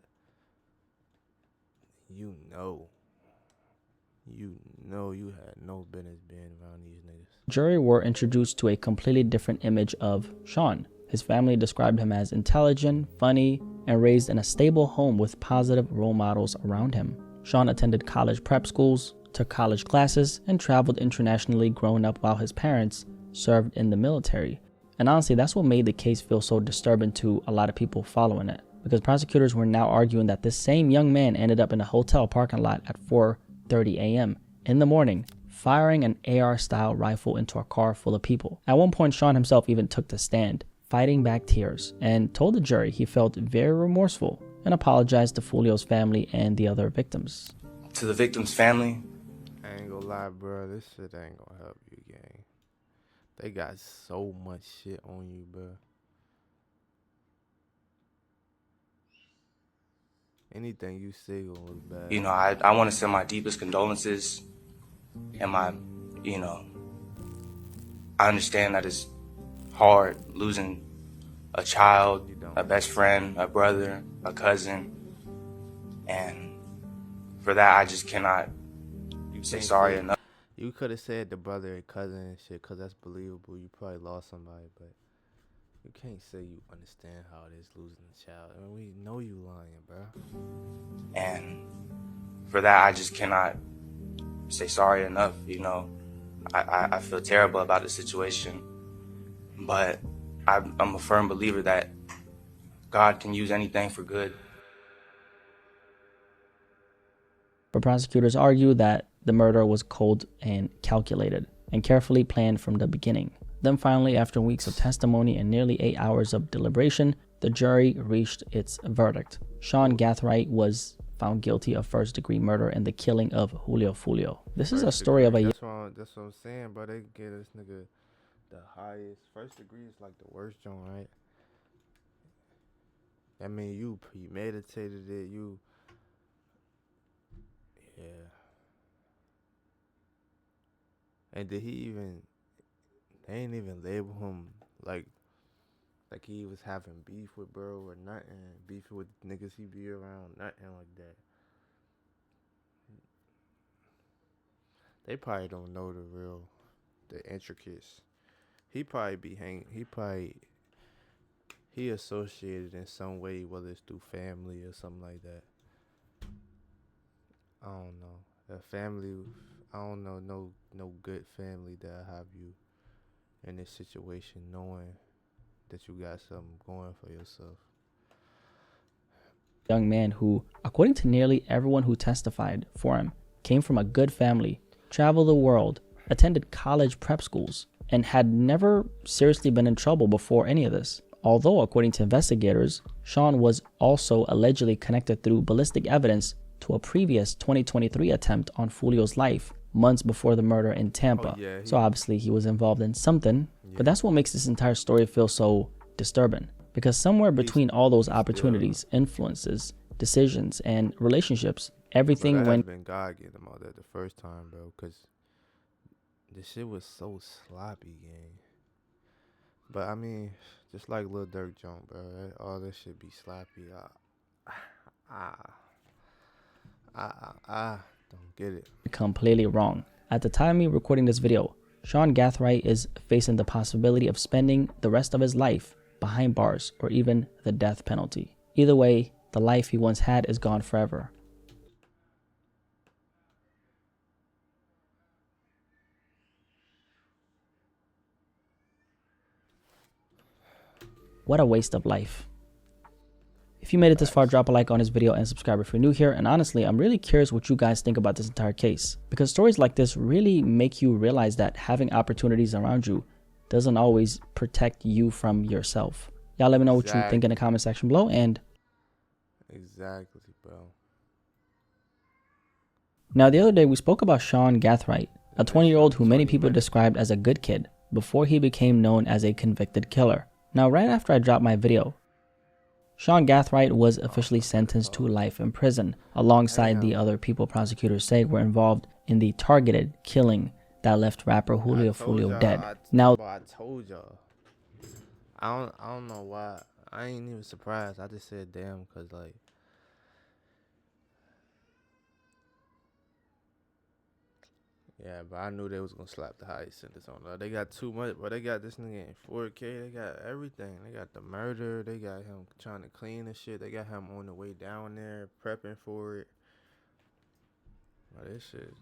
you know you had no business being around these niggas. Jury were introduced to a completely different image of Sean. His family described him as intelligent, funny, and raised in a stable home with positive role models around him. Sean attended college prep schools, took college classes, and traveled internationally growing up while his parents served in the military. And honestly, that's what made the case feel so disturbing to a lot of people following it, because prosecutors were now arguing that this same young man ended up in a hotel parking lot at 4:30 a.m. in the morning, firing an AR-style rifle into a car full of people. At one point, Sean himself even took the stand, fighting back tears, and told the jury he felt very remorseful and apologized to Julio's family and the other victims. To the victim's family, I ain't gonna lie, bro. This shit ain't gonna help you, gang. They got so much shit on you, bro. Anything you say gonna look bad. you know, I want to send my deepest condolences and my, you know, I understand that it's hard losing a child, a best friend, a brother, a cousin, and for that I just cannot say sorry enough. You could have said the brother and cousin and shit, cause that's believable. You probably lost somebody, but you can't say you understand how it is losing a child. I mean, we know you lying, bro. And for that I just cannot say sorry enough. You know, I feel terrible about the situation, but I'm a firm believer that God can use anything for good. But prosecutors argue that the murder was cold and calculated and carefully planned from the beginning. Then finally, after weeks of testimony and nearly 8 hours of deliberation, the jury reached its verdict. Sean Gathright was found guilty of first-degree murder in the killing of Julio Fulio. This is a story of a... That's what I'm saying, bro. They get this nigga the highest. First degree is like the worst joint, right? I mean, you premeditated it. Yeah. And did he even... They ain't even label him like he was having beef with bro or nothing. Beef with niggas he be around, nothing like that. They probably don't know the intricacies. He probably be hanging. He associated in some way, whether it's through family or something like that. I don't know. The family, I don't know no good family that have you in this situation, knowing that you got something going for yourself. Young man who, according to nearly everyone who testified for him, came from a good family, traveled the world, attended college prep schools, and had never seriously been in trouble before any of this. Although, according to investigators, Sean was also allegedly connected through ballistic evidence to a previous 2023 attempt on Fulio's life months before the murder in Tampa. So obviously he was involved in something, but that's what makes this entire story feel so disturbing, because somewhere between all those opportunities, influences, decisions, and relationships, everything went... Been God getting him out there the first time, bro, because this shit was so sloppy, gang. But I mean, just like Lil Durk Jones, bro, all this shit be sloppy. I don't get it. Completely wrong. At the time of me recording this video, Sean Gathright is facing the possibility of spending the rest of his life behind bars or even the death penalty. Either way, the life he once had is gone forever. What a waste of life. If you made it this far, drop a like on this video and subscribe if you're new here. And honestly, I'm really curious what you guys think about this entire case, because stories like this really make you realize that having opportunities around you doesn't always protect you from yourself. Y'all let me know what you think in the comment section below. And exactly, bro. Now, the other day we spoke about Sean Gathright, a 20-year-old who many people described as a good kid before he became known as a convicted killer. Now, right after I dropped my video, Sean Gathright was officially sentenced to life in prison, alongside the other people prosecutors say were involved in the targeted killing that left rapper Julio Fulio dead. Now, I told y'all. I don't know why. I ain't even surprised. I just said damn, cause like, yeah, but I knew they was gonna slap the highest sentence on her. They got too much, but they got this nigga in 4K. They got everything. They got the murder. They got him trying to clean the shit. They got him on the way down there prepping for it. But this shit,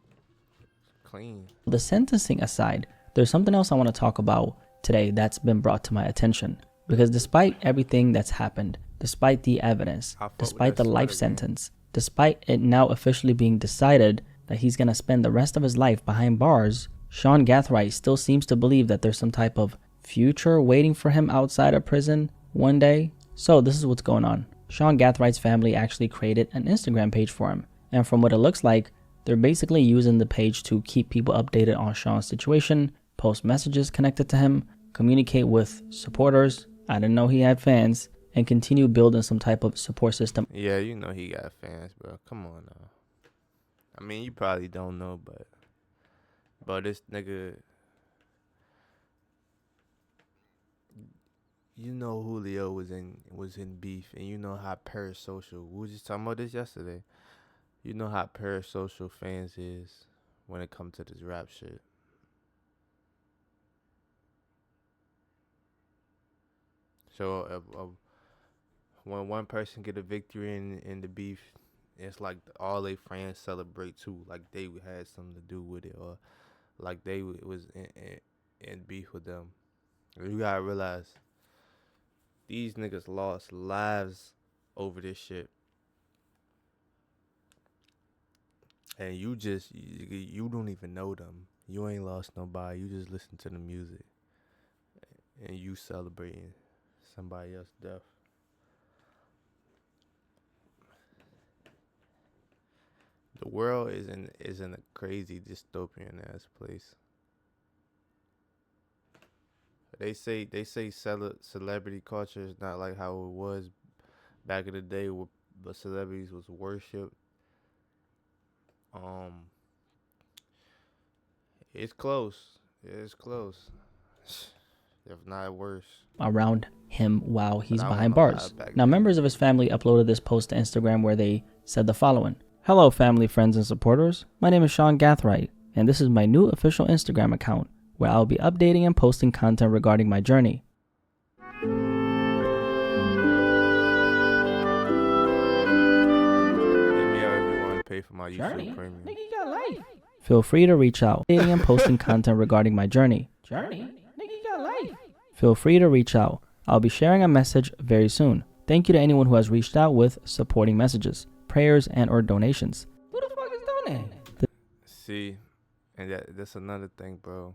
clean. The sentencing aside, there's something else I want to talk about today that's been brought to my attention. Because despite everything that's happened, despite the evidence, despite the life sentence, despite it now officially being decided that he's going to spend the rest of his life behind bars, Sean Gathright still seems to believe that there's some type of future waiting for him outside of prison one day. So this is what's going on. SeanGathright's family actually created an Instagram page for him. And from what it looks like, they're basically using the page to keep people updated on Sean's situation, post messages connected to him, communicate with supporters. I didn't know he had fans, and continue building some type of support system. Yeah, you know he got fans, bro. Come on now. I mean, you probably don't know, but this nigga, you know Julio was in beef, and you know how parasocial. We was just talking about this yesterday. You know how parasocial fans is when it comes to this rap shit. So when one person get a victory in the beef, it's like all they friends celebrate too, like they had something to do with it, or like they was in beef with them. You gotta realize these niggas lost lives over this shit, and you don't even know them. You ain't lost nobody. You just listen to the music, and you celebrating somebody else's death. The world is in a crazy dystopian ass place. They say celebrity culture is not like how it was back in the day, where celebrities was worshipped. It's close. It's close. If not worse. Around him while he's behind bars. Now, members of his family uploaded this post to Instagram where they said the following. Hello, family, friends, and supporters. My name is Sean Gathright, and this is my new official Instagram account, where I'll be updating and posting content regarding my journey. Pay for my YouTube premium. Nigga, you got life. Feel free to reach out. Updating and posting content regarding my journey. Nigga, you got life. Feel free to reach out. I'll be sharing a message very soon. Thank you to anyone who has reached out with supporting messages, prayers, and or donations. Who the fuck is doing that? See, and that's another thing, bro.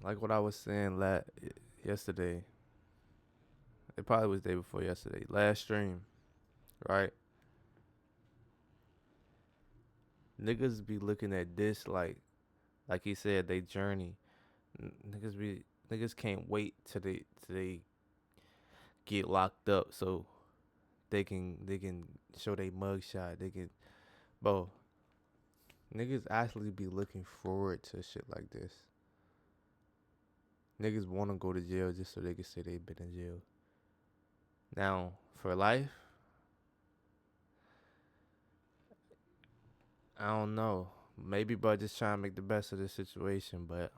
Like what I was saying yesterday. It probably was the day before yesterday. Last stream, right? Niggas be looking at this like he said, they journey. Niggas can't wait till they get locked up so they can show they mugshot. They can, bro. Niggas actually be looking forward to shit like this. Niggas want to go to jail just so they can say they've been in jail. Now, for life, I don't know. Maybe bro just trying to make the best of the situation, but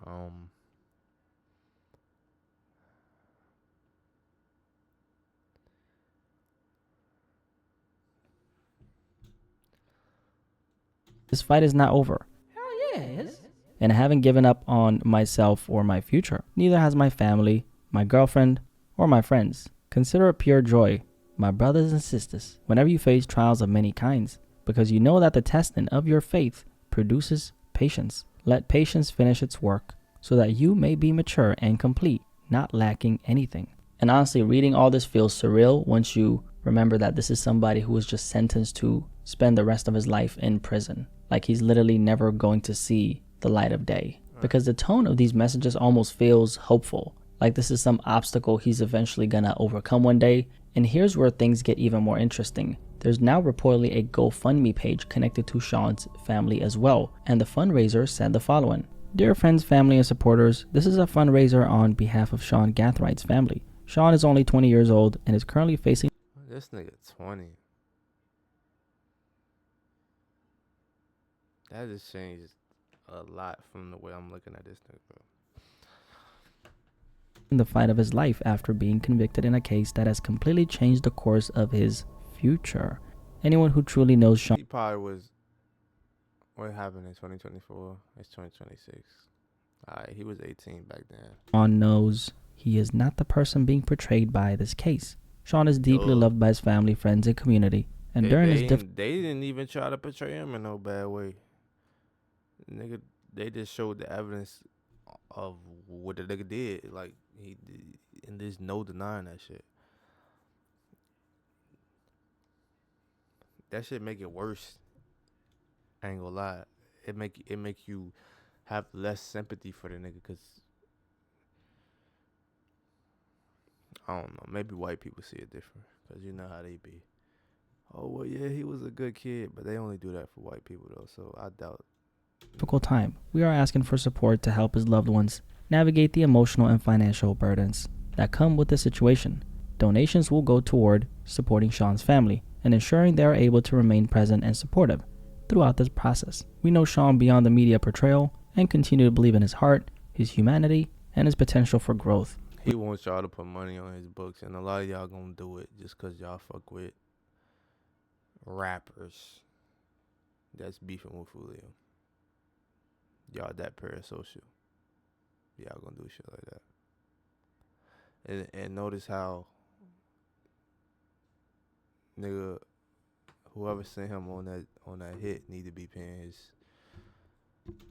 this fight is not over. Hell yeah, it is. And I haven't given up on myself or my future. Neither has my family, my girlfriend, or my friends. Consider it pure joy, my brothers and sisters, whenever you face trials of many kinds, because you know that the testing of your faith produces patience. Let patience finish its work, so that you may be mature and complete, not lacking anything. And honestly, reading all this feels surreal once you remember that this is somebody who was just sentenced to spend the rest of his life in prison. Like he's literally never going to see the light of day, because the tone of these messages almost feels hopeful, like this is some obstacle he's eventually gonna overcome one day. And here's where things get even more interesting. There's now reportedly a GoFundMe page connected to Sean's family as well, and the fundraiser said the following. Dear friends, family, and supporters, this is a fundraiser on behalf of Sean Gathright's family. Sean is only 20 years old and is currently facing... This nigga 20. That just changed a lot from the way I'm looking at this nigga, bro. the fight of his life after being convicted in a case that has completely changed the course of his future. Anyone who truly knows Sean, He probably was. What happened in 2024? It's 2026. Alright, he was 18 back then. Sean knows he is not the person being portrayed by this case. Sean is deeply loved by his family, friends, and community. And during his they didn't even try to portray him in no bad way. Nigga, they just showed the evidence of what the nigga did. Like, he did, and there's no denying that shit. That shit make it worse. I ain't gonna lie. It make you have less sympathy for the nigga, cause I don't know. Maybe white people see it different, cause you know how they be. Oh well, yeah, he was a good kid, but they only do that for white people though. So I doubt. difficult time, we are asking for support to help his loved ones navigate the emotional and financial burdens that come with the situation. Donations will go toward supporting Sean's family and ensuring they are able to remain present and supportive throughout this process. We know Sean beyond the media portrayal and continue to believe in his heart, his humanity, and his potential for growth. He wants y'all to put money on his books, and a lot of y'all gonna do it just cause y'all fuck with rappers that's beefing with Julio. Y'all that parasocial. Y'all gonna do shit like that. And notice how nigga, whoever sent him on that hit need to be paying his.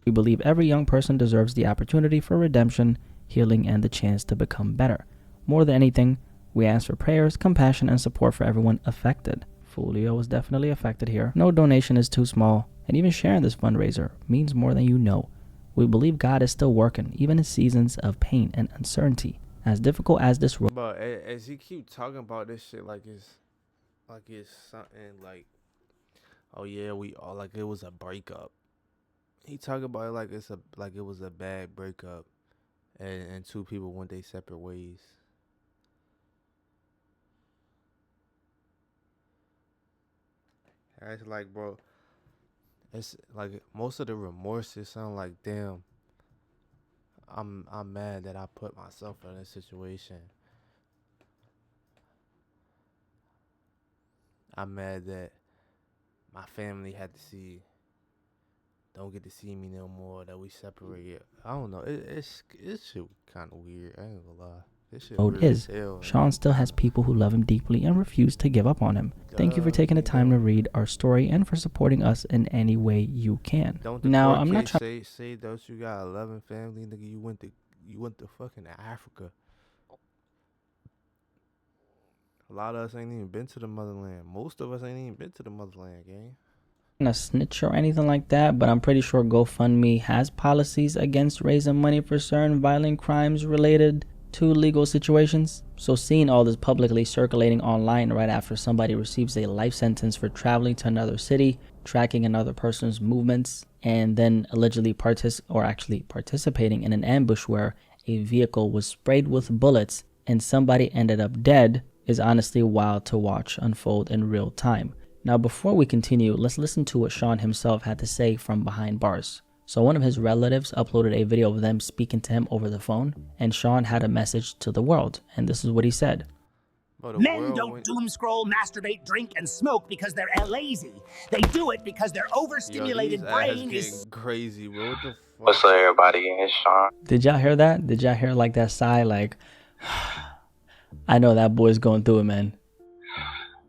We believe every young person deserves the opportunity for redemption, healing, and the chance to become better. More than anything, we ask for prayers, compassion, and support for everyone affected. Julio was definitely affected here. No donation is too small, and even sharing this fundraiser means more than you know. We believe God is still working, even in seasons of pain and uncertainty. As difficult as this road. But as he keep talking about this shit like it's something like, oh yeah, we all like it was a breakup. He talk about it like it was a bad breakup, and two people went their separate ways. It's like, bro, it's like most of the remorses sound like, damn, I'm mad that I put myself in this situation. I'm mad that my family don't get to see me no more, that we separated. I don't know. It's shit kind of weird. I ain't gonna lie. This shit Road weird as is. hell, Sean still has people who love him deeply and refuse to give up on him. Thank you for taking the time to read our story and for supporting us in any way you can. Don't the Now, court I'm not case trying. say that you got 11 family, nigga? You went to fucking Africa. A lot of us ain't even been to the motherland. Most of us ain't even been to the motherland, gang. A snitch or anything like that, but I'm pretty sure GoFundMe has policies against raising money for certain violent crimes related to legal situations. So seeing all this publicly circulating online right after somebody receives a life sentence for traveling to another city, tracking another person's movements, and then allegedly participating in an ambush where a vehicle was sprayed with bullets and somebody ended up dead is honestly wild to watch unfold in real time. Now, before we continue, let's listen to what Sean himself had to say from behind bars. So one of his relatives uploaded a video of them speaking to him over the phone, and Sean had a message to the world, and this is what he said. Men don't doom scroll, masturbate, drink, and smoke because they're lazy. They do it because their overstimulated brain is crazy, bro. What the fuck? What's up, everybody? It's Sean. Did y'all hear that? Did y'all hear like that sigh? Like, I know that boy's going through it, man.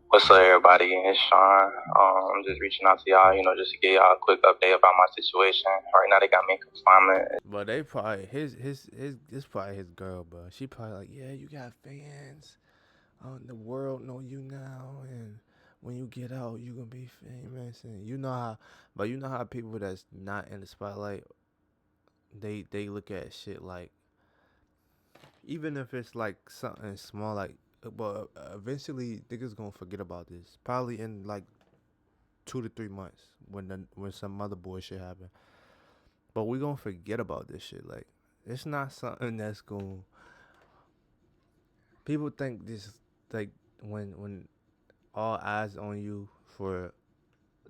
What's up, everybody? It's Sean. I'm just reaching out to y'all, just to give y'all a quick update about my situation. Right now, they got me in confinement. But they probably this probably his girl, bro. She probably like, yeah, you got fans. The world know you now, and when you get out, you gonna be famous. And you know how people that's not in the spotlight, they look at shit like, even if it's like something small, like. But eventually, niggas gonna forget about this. Probably in like 2 to 3 months when some other bullshit happen. But we gonna forget about this shit. Like, it's not something that's gonna. People think this, like, when all eyes on you for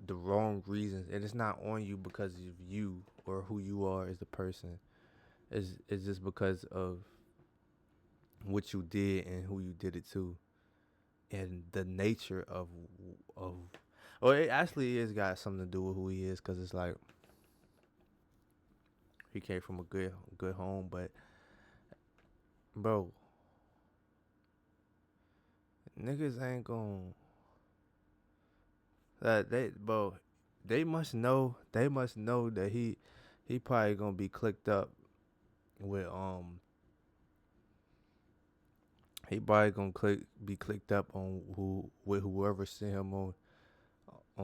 the wrong reasons, and it's not on you because of you or who you are as a person. It's just because of what you did and who you did it to, and the nature of well, it actually is got something to do with who he is, because it's like he came from a good home, but bro, niggas ain't gon' they must know that he probably gonna be clicked up with he probably gonna be clicked up on whoever sent him on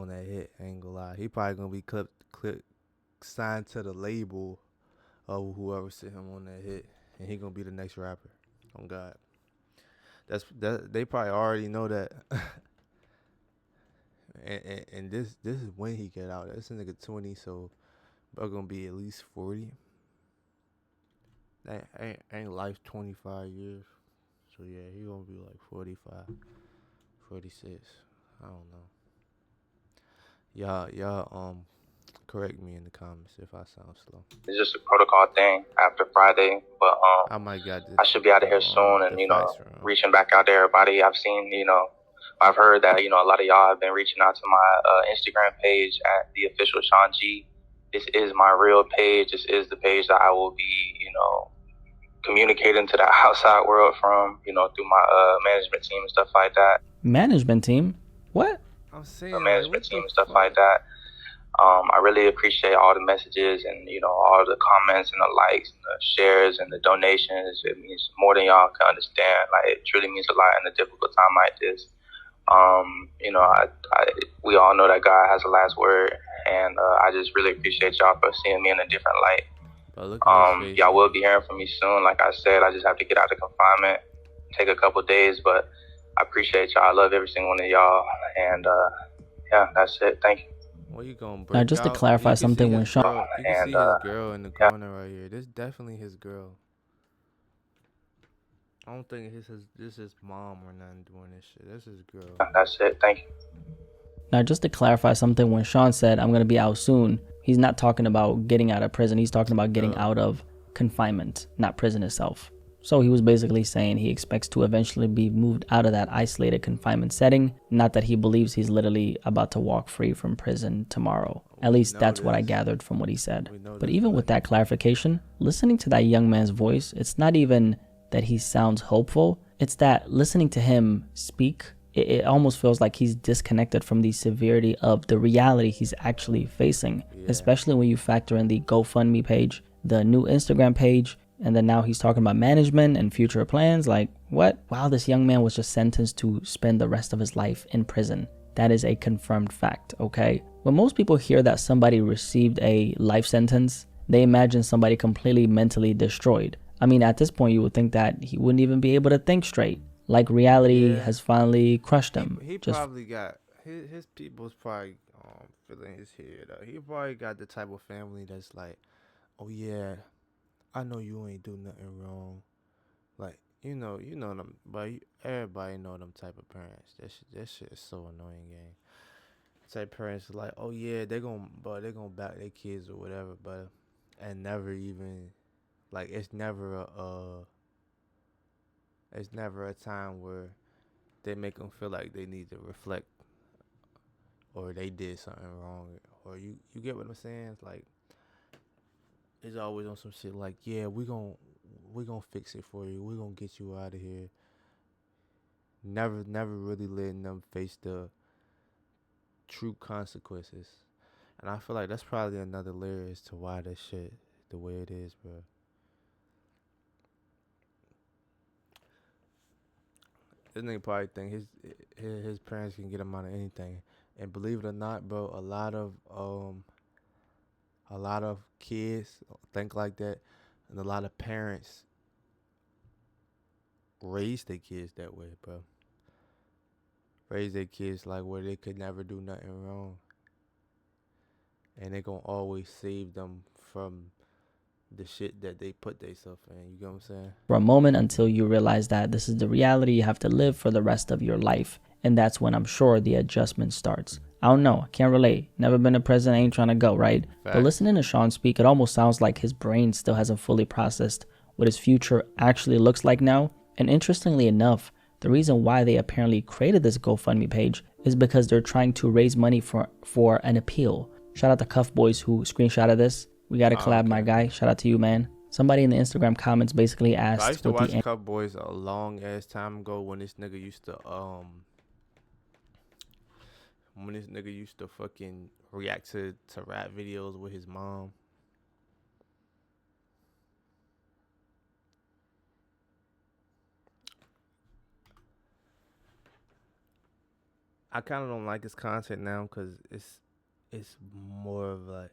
that hit. I ain't gonna lie, he probably gonna be signed to the label of whoever sent him on that hit, and he gonna be the next rapper. On God, they probably already know that. and this is when he get out. This nigga 20, so bro gonna be at least 40. That ain't life 25 years. So yeah, he gonna be like 45, 46. I don't know. Y'all correct me in the comments if I sound slow. It's just a protocol thing after Friday, but I should be out of here soon, and reaching back out to everybody. I've seen, I've heard that a lot of y'all have been reaching out to my Instagram page at the official Sean G. This is my real page. This is the page that I will be, communicating to the outside world from, through my management team and stuff like that. Management team? What? I'm saying the management team and stuff like that. I really appreciate all the messages and, all the comments and the likes and the shares and the donations. It means more than y'all can understand. Like, it truly means a lot in a difficult time like this. We all know that God has the last word, and I just really appreciate y'all for seeing me in a different light. Y'all will be hearing from me soon. Like I said, I just have to get out of confinement, take a couple days, but I appreciate y'all. I love every single one of y'all, and yeah, that's it. Thank you. What you gonna now, just to clarify something, when Sean you can see his girl in the corner right here. This is definitely his girl. I don't think this is mom or nothing doing this shit. This is girl. That's it. Thank you. Now, just to clarify something, when Sean said, I'm going to be out soon, he's not talking about getting out of prison. He's talking about getting out of confinement, not prison itself. So he was basically saying he expects to eventually be moved out of that isolated confinement setting, not that he believes he's literally about to walk free from prison tomorrow. At least that's what I gathered from what he said. But even with that clarification, listening to that young man's voice, it's not even that he sounds hopeful. It's that listening to him speak, it almost feels like he's disconnected from the severity of the reality he's actually facing, especially when you factor in the GoFundMe page, the new Instagram page, and then now he's talking about management and future plans. Like, what? Wow, this young man was just sentenced to spend the rest of his life in prison. That is a confirmed fact, okay? When most people hear that somebody received a life sentence, they imagine somebody completely mentally destroyed. I mean, at this point, you would think that he wouldn't even be able to think straight. Like reality has finally crushed him. He probably got, his people's probably feeling his head. He probably got the type of family that's like, oh yeah, I know you ain't do nothing wrong. Like, you know them, but everybody know them type of parents. That shit is so annoying, gang. Type parents like, oh yeah, they gonna back their kids or whatever, but and never even, like, it's never a time where they make them feel like they need to reflect or they did something wrong, or you get what I'm saying? It's like, it's always on some shit like, yeah, we gonna fix it for you. We gonna get you out of here. Never really letting them face the true consequences. And I feel like that's probably another layer as to why that shit the way it is, bro. This nigga probably think his parents can get him out of anything. And believe it or not, bro, a lot of kids think like that, and a lot of parents raise their kids that way, bro. Raise their kids like where they could never do nothing wrong. And they gonna always save them from the shit that they put themselves in. You get what I'm saying? For a moment, until you realize that this is the reality you have to live for the rest of your life. And that's when I'm sure the adjustment starts. I don't know. I can't relate. Never been to prison. Ain't trying to go, right? Fact. But listening to Sean speak, it almost sounds like his brain still hasn't fully processed what his future actually looks like now. And interestingly enough, the reason why they apparently created this GoFundMe page is because they're trying to raise money for an appeal. Shout out to Cuff Boys who screenshotted this. We got to collab, my guy. Shout out to you, man. Somebody in the Instagram comments basically asked. I used to watch Cuff Boys a long ass time ago when this nigga used to fucking react to rap videos with his mom. I kind of don't like his content now because it's more of like,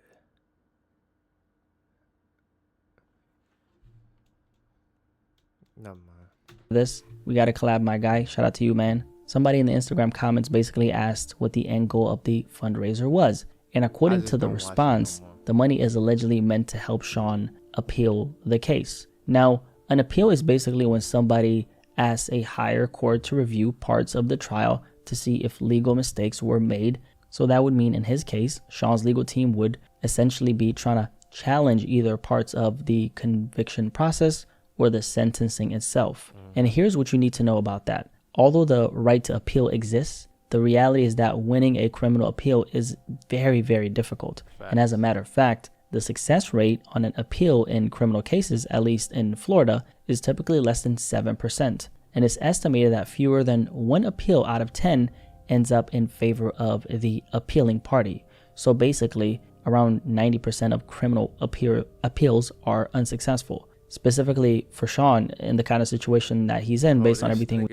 never mind. This, we got to collab, my guy. Shout out to you, man. Somebody in the Instagram comments basically asked what the end goal of the fundraiser was. And according to the response, the money is allegedly meant to help Sean appeal the case. Now, an appeal is basically when somebody asks a higher court to review parts of the trial to see if legal mistakes were made. So that would mean in his case, Sean's legal team would essentially be trying to challenge either parts of the conviction process or the sentencing itself. And here's what you need to know about that. Although the right to appeal exists, the reality is that winning a criminal appeal is very, very difficult. And as a matter of fact, the success rate on an appeal in criminal cases, at least in Florida, is typically less than 7%. And it's estimated that fewer than 1 appeal out of 10 ends up in favor of the appealing party. So basically, around 90% of criminal appeals are unsuccessful. Specifically for Sean, in the kind of situation that he's in, based on everything.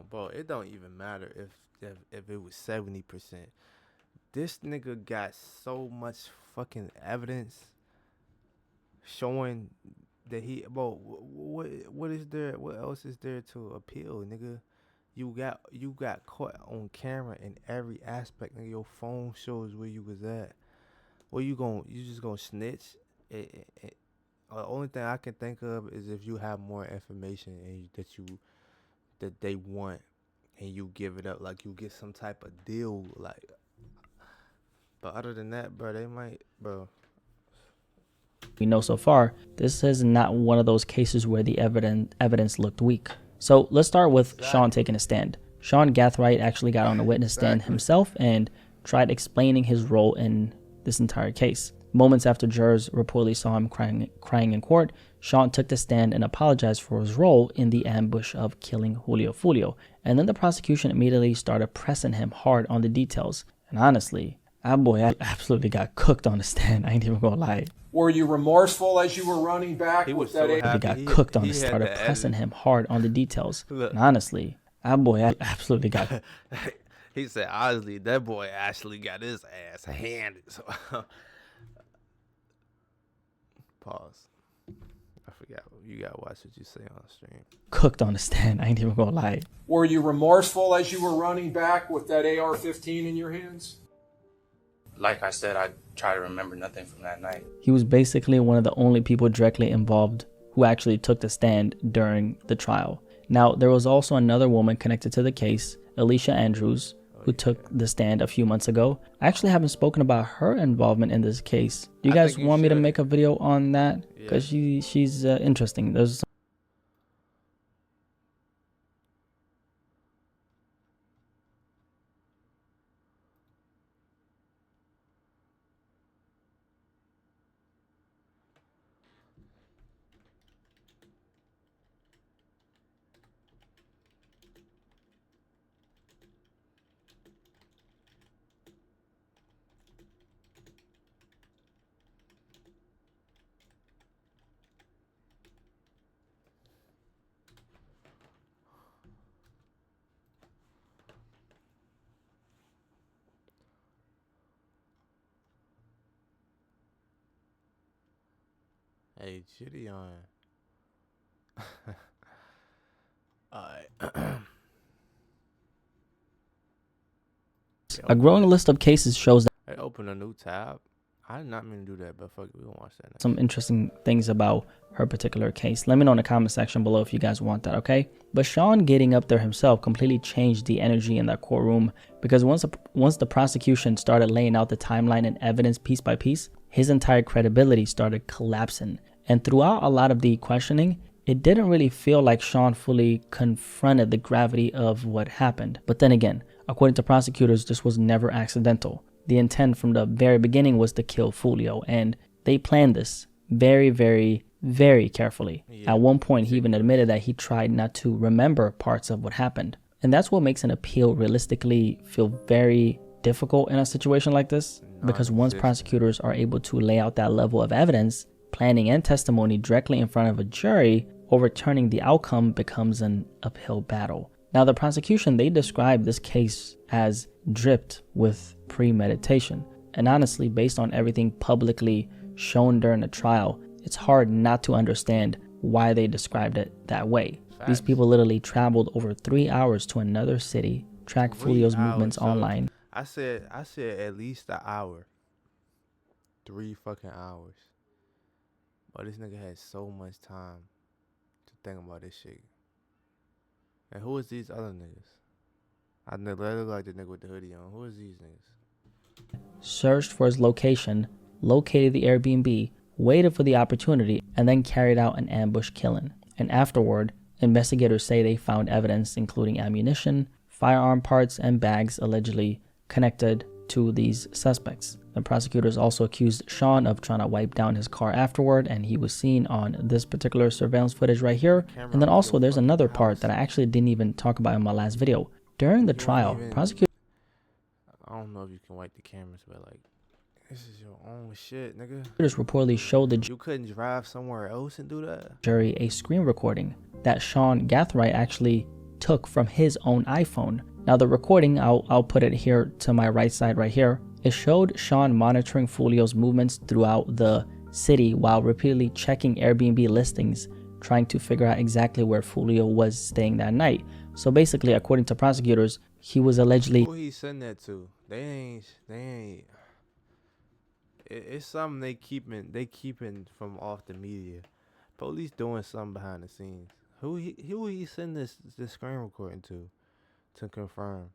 Bro, it don't even matter if it was 70%. This nigga got so much fucking evidence showing that he, bro, what is there? What else is there to appeal, nigga? You got caught on camera in every aspect, nigga. Your phone shows where you was at. What you just gonna snitch? The only thing I can think of is if you have more information and that they want and you give it up, like you get some type of deal, like. But other than that, bro, they might, bro. We know so far, this is not one of those cases where the evidence looked weak. So let's start with Sean taking a stand. Sean Gathright actually got on the witness stand himself and tried explaining his role in this entire case. Moments after jurors reportedly saw him crying in court, Sean took the stand and apologized for his role in the ambush of killing Julio Fulio. And then the prosecution immediately started pressing him hard on the details. And honestly, that boy absolutely got cooked on the stand. I ain't even gonna lie. Were you remorseful as you were running back? He was with that so He got cooked on the stand. Started pressing him hard on the details. And honestly, that boy absolutely got. He said, honestly, that boy actually got his ass handed. So, pause. I forgot. You gotta watch what you say on the stream. Cooked on the stand. I ain't even gonna lie. Were you remorseful as you were running back with that AR-15 in your hands? Like I said, I try to remember nothing from that night. He was basically one of the only people directly involved who actually took the stand during the trial. Now, there was also another woman connected to the case, Alicia Andrews, who took the stand a few months ago. I actually haven't spoken about her involvement in this case. Do you guys want me to make a video on that? Because she's interesting. There's Hey, Gideon. Alright. a growing list of cases shows that I open a new tab. I did not mean to do that, but fuck it, we gonna watch that next. some interesting things about her particular case. Let me know in the comment section below if you guys want that, okay? But Sean getting up there himself completely changed the energy in that courtroom, because once the prosecution started laying out the timeline and evidence piece by piece, his entire credibility started collapsing. And throughout a lot of the questioning, it didn't really feel like Sean fully confronted the gravity of what happened. But then again, according to prosecutors, this was never accidental. The intent from the very beginning was to kill Foolio, and they planned this very, very, very carefully. At one point, he even admitted that he tried not to remember parts of what happened. And that's what makes an appeal realistically feel very difficult in a situation like this, because once prosecutors are able to lay out that level of evidence, planning and testimony directly in front of a jury, overturning the outcome becomes an uphill battle. Now, the prosecution, they described this case as dripped with premeditation. And honestly, based on everything publicly shown during the trial, it's hard not to understand why they described it that way. Facts. These people literally traveled over 3 hours to another city, track Foolio's movements online. I said at least an hour. 3 fucking hours. But this nigga had so much time to think about this shit. And who is these other niggas? I look like the nigga with the hoodie on. Who is these niggas? Searched for his location, located the Airbnb, waited for the opportunity, and then carried out an ambush killing. And afterward, investigators say they found evidence including ammunition, firearm parts, and bags allegedly connected to these suspects. The prosecutors also accused Sean of trying to wipe down his car afterward, and he was seen on this particular surveillance footage right here. And then also there's another part that I actually didn't even talk about in my last video. During the trial, prosecutors... I don't know if you can wipe the cameras, but like, this is your own shit, nigga. Reportedly showed the You couldn't drive somewhere else and do that? Jury a screen recording that Sean Gathright actually took from his own iPhone. Now the recording, I'll put it here to my right side right here. It showed Sean monitoring Foolio's movements throughout the city while repeatedly checking Airbnb listings, trying to figure out exactly where Foolio was staying that night. So basically, according to prosecutors, he was allegedly... Who he send that to? They ain't... It's something they keeping from off the media. Police doing something behind the scenes. Who he send this screen recording to confirm?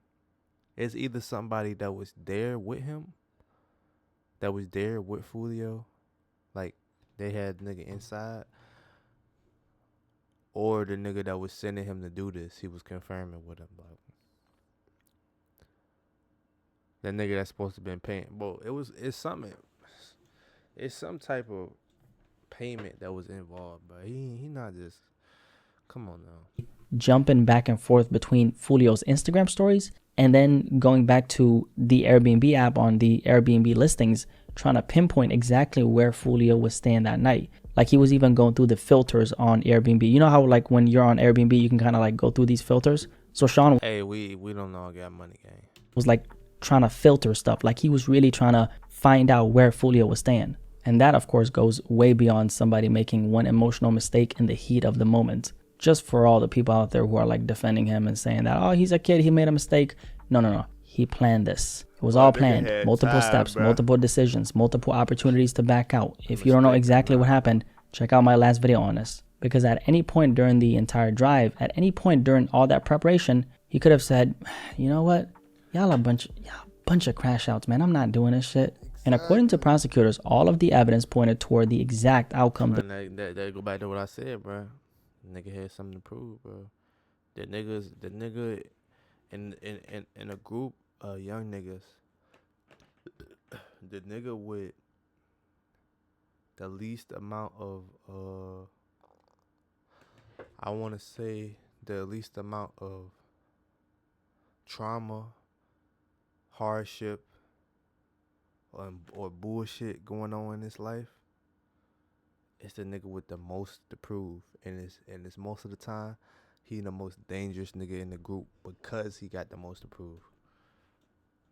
It's either somebody that was there with him, that was there with Foolio, like they had the nigga inside, or the nigga that was sending him to do this, he was confirming with him. Like, that nigga that's supposed to been paying. Well, it's some type of payment that was involved, but he not just, come on now. Jumping back and forth between Foolio's Instagram stories and then going back to the Airbnb app on the Airbnb listings, trying to pinpoint exactly where Foolio was staying that night. Like he was even going through the filters on Airbnb. You know how like when you're on Airbnb, you can kind of like go through these filters? So Sean... Hey, we don't all got money, gang. Was like trying to filter stuff. Like he was really trying to find out where Foolio was staying. And that, of course, goes way beyond somebody making one emotional mistake in the heat of the moment. Just for all the people out there who are like defending him and saying that, oh, he's a kid, he made a mistake. No. He planned this. It was all planned. Multiple steps, multiple decisions, multiple opportunities to back out. If you don't know exactly what happened, check out my last video on this. Because at any point during the entire drive, at any point during all that preparation, he could have said, you know what? Y'all a bunch of crash outs, man. I'm not doing this shit. And according to prosecutors, all of the evidence pointed toward the exact outcome. That go back to what I said, bro. The nigga had something to prove, bro. The nigga in a group of young niggas, the nigga with the least amount of I want to say the least amount of trauma, hardship, or bullshit going on in his life, it's the nigga with the most to prove, and it's most of the time he the most dangerous nigga in the group because he got the most to prove.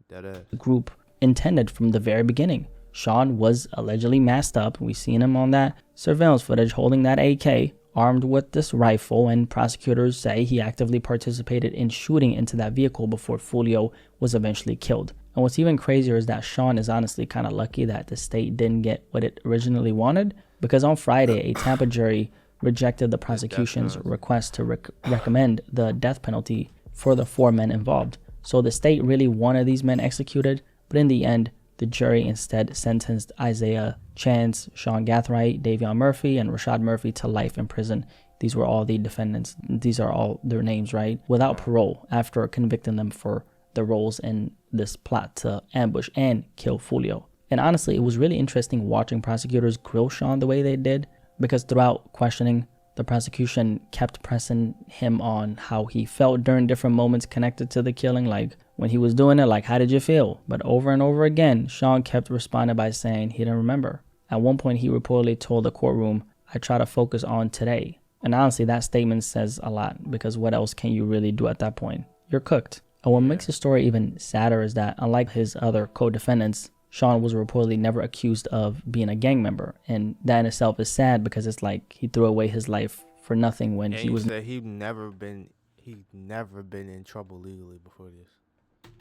The group intended from the very beginning. Sean was allegedly masked up. We seen him on that surveillance footage holding that AK, armed with this rifle, and prosecutors say he actively participated in shooting into that vehicle before Foolio was eventually killed. And what's even crazier is that Sean is honestly kind of lucky that the state didn't get what it originally wanted, because on Friday, a Tampa jury rejected the prosecution's request to recommend the death penalty for the 4 men involved. So the state really wanted these men executed, but in the end, the jury instead sentenced Isaiah Chance, Sean Gathright, Davion Murphy, and Rashad Murphy to life in prison These were all the defendants. These are all their names, right? Without parole after convicting them for their roles in this plot to ambush and kill Julio. And honestly, it was really interesting watching prosecutors grill Sean the way they did, because throughout questioning, the prosecution kept pressing him on how he felt during different moments connected to the killing, like when he was doing it, like, how did you feel? But over and over again, Sean kept responding by saying he didn't remember. At one point, he reportedly told the courtroom, "I try to focus on today." And honestly, that statement says a lot, because what else can you really do at that point? You're cooked. And what makes the story even sadder is that, unlike his other co-defendants, Sean was reportedly never accused of being a gang member. And that in itself is sad, because it's like he threw away his life for nothing when and he was said he'd never been in trouble legally before this.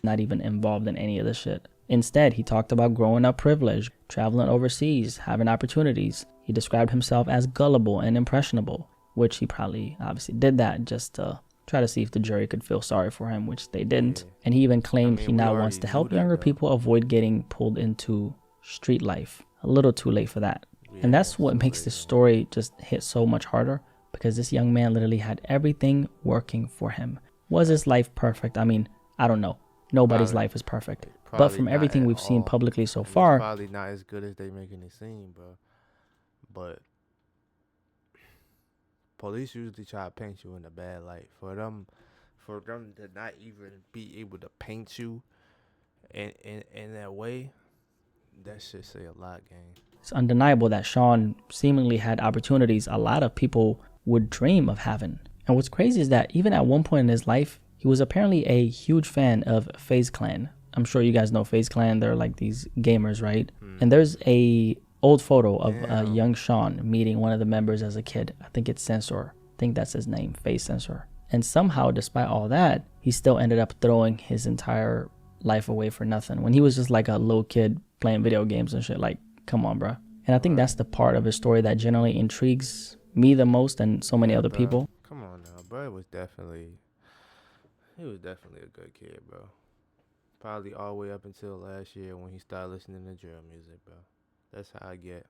not even involved in any of this shit. Instead, he talked about growing up privileged, traveling overseas, having opportunities. He described himself as gullible and impressionable, which he probably obviously did that just to try to see if the jury could feel sorry for him, which they didn't. Yeah. And he even claimed he now wants to help younger people avoid getting pulled into street life. A little too late for that. Yeah, and that's what makes this story just hit so much harder, because this young man literally had everything working for him. Was his life perfect? I mean, I don't know. Nobody's life is perfect. But from everything we've seen publicly so far, probably not as good as they making it seem, bro. But police usually try to paint you in a bad light. For them to not even be able to paint you in that way, that should say a lot, gang. It's undeniable that Sean seemingly had opportunities a lot of people would dream of having. And what's crazy is that even at one point in his life, he was apparently a huge fan of FaZe Clan. I'm sure you guys know FaZe Clan. They're like these gamers, right? And there's a old photo of young Sean meeting one of the members as a kid. I think it's Censor. I think that's his name, FaZe Censor. And somehow, despite all that, he still ended up throwing his entire life away for nothing, when he was just like a little kid playing video games and shit. Like, come on, bro. And I think that's the part of his story that generally intrigues me the most, and so many other people. Come on now, bro. He was definitely a good kid, bro. Probably all the way up until last year when he started listening to drill music, bro. That's how I get.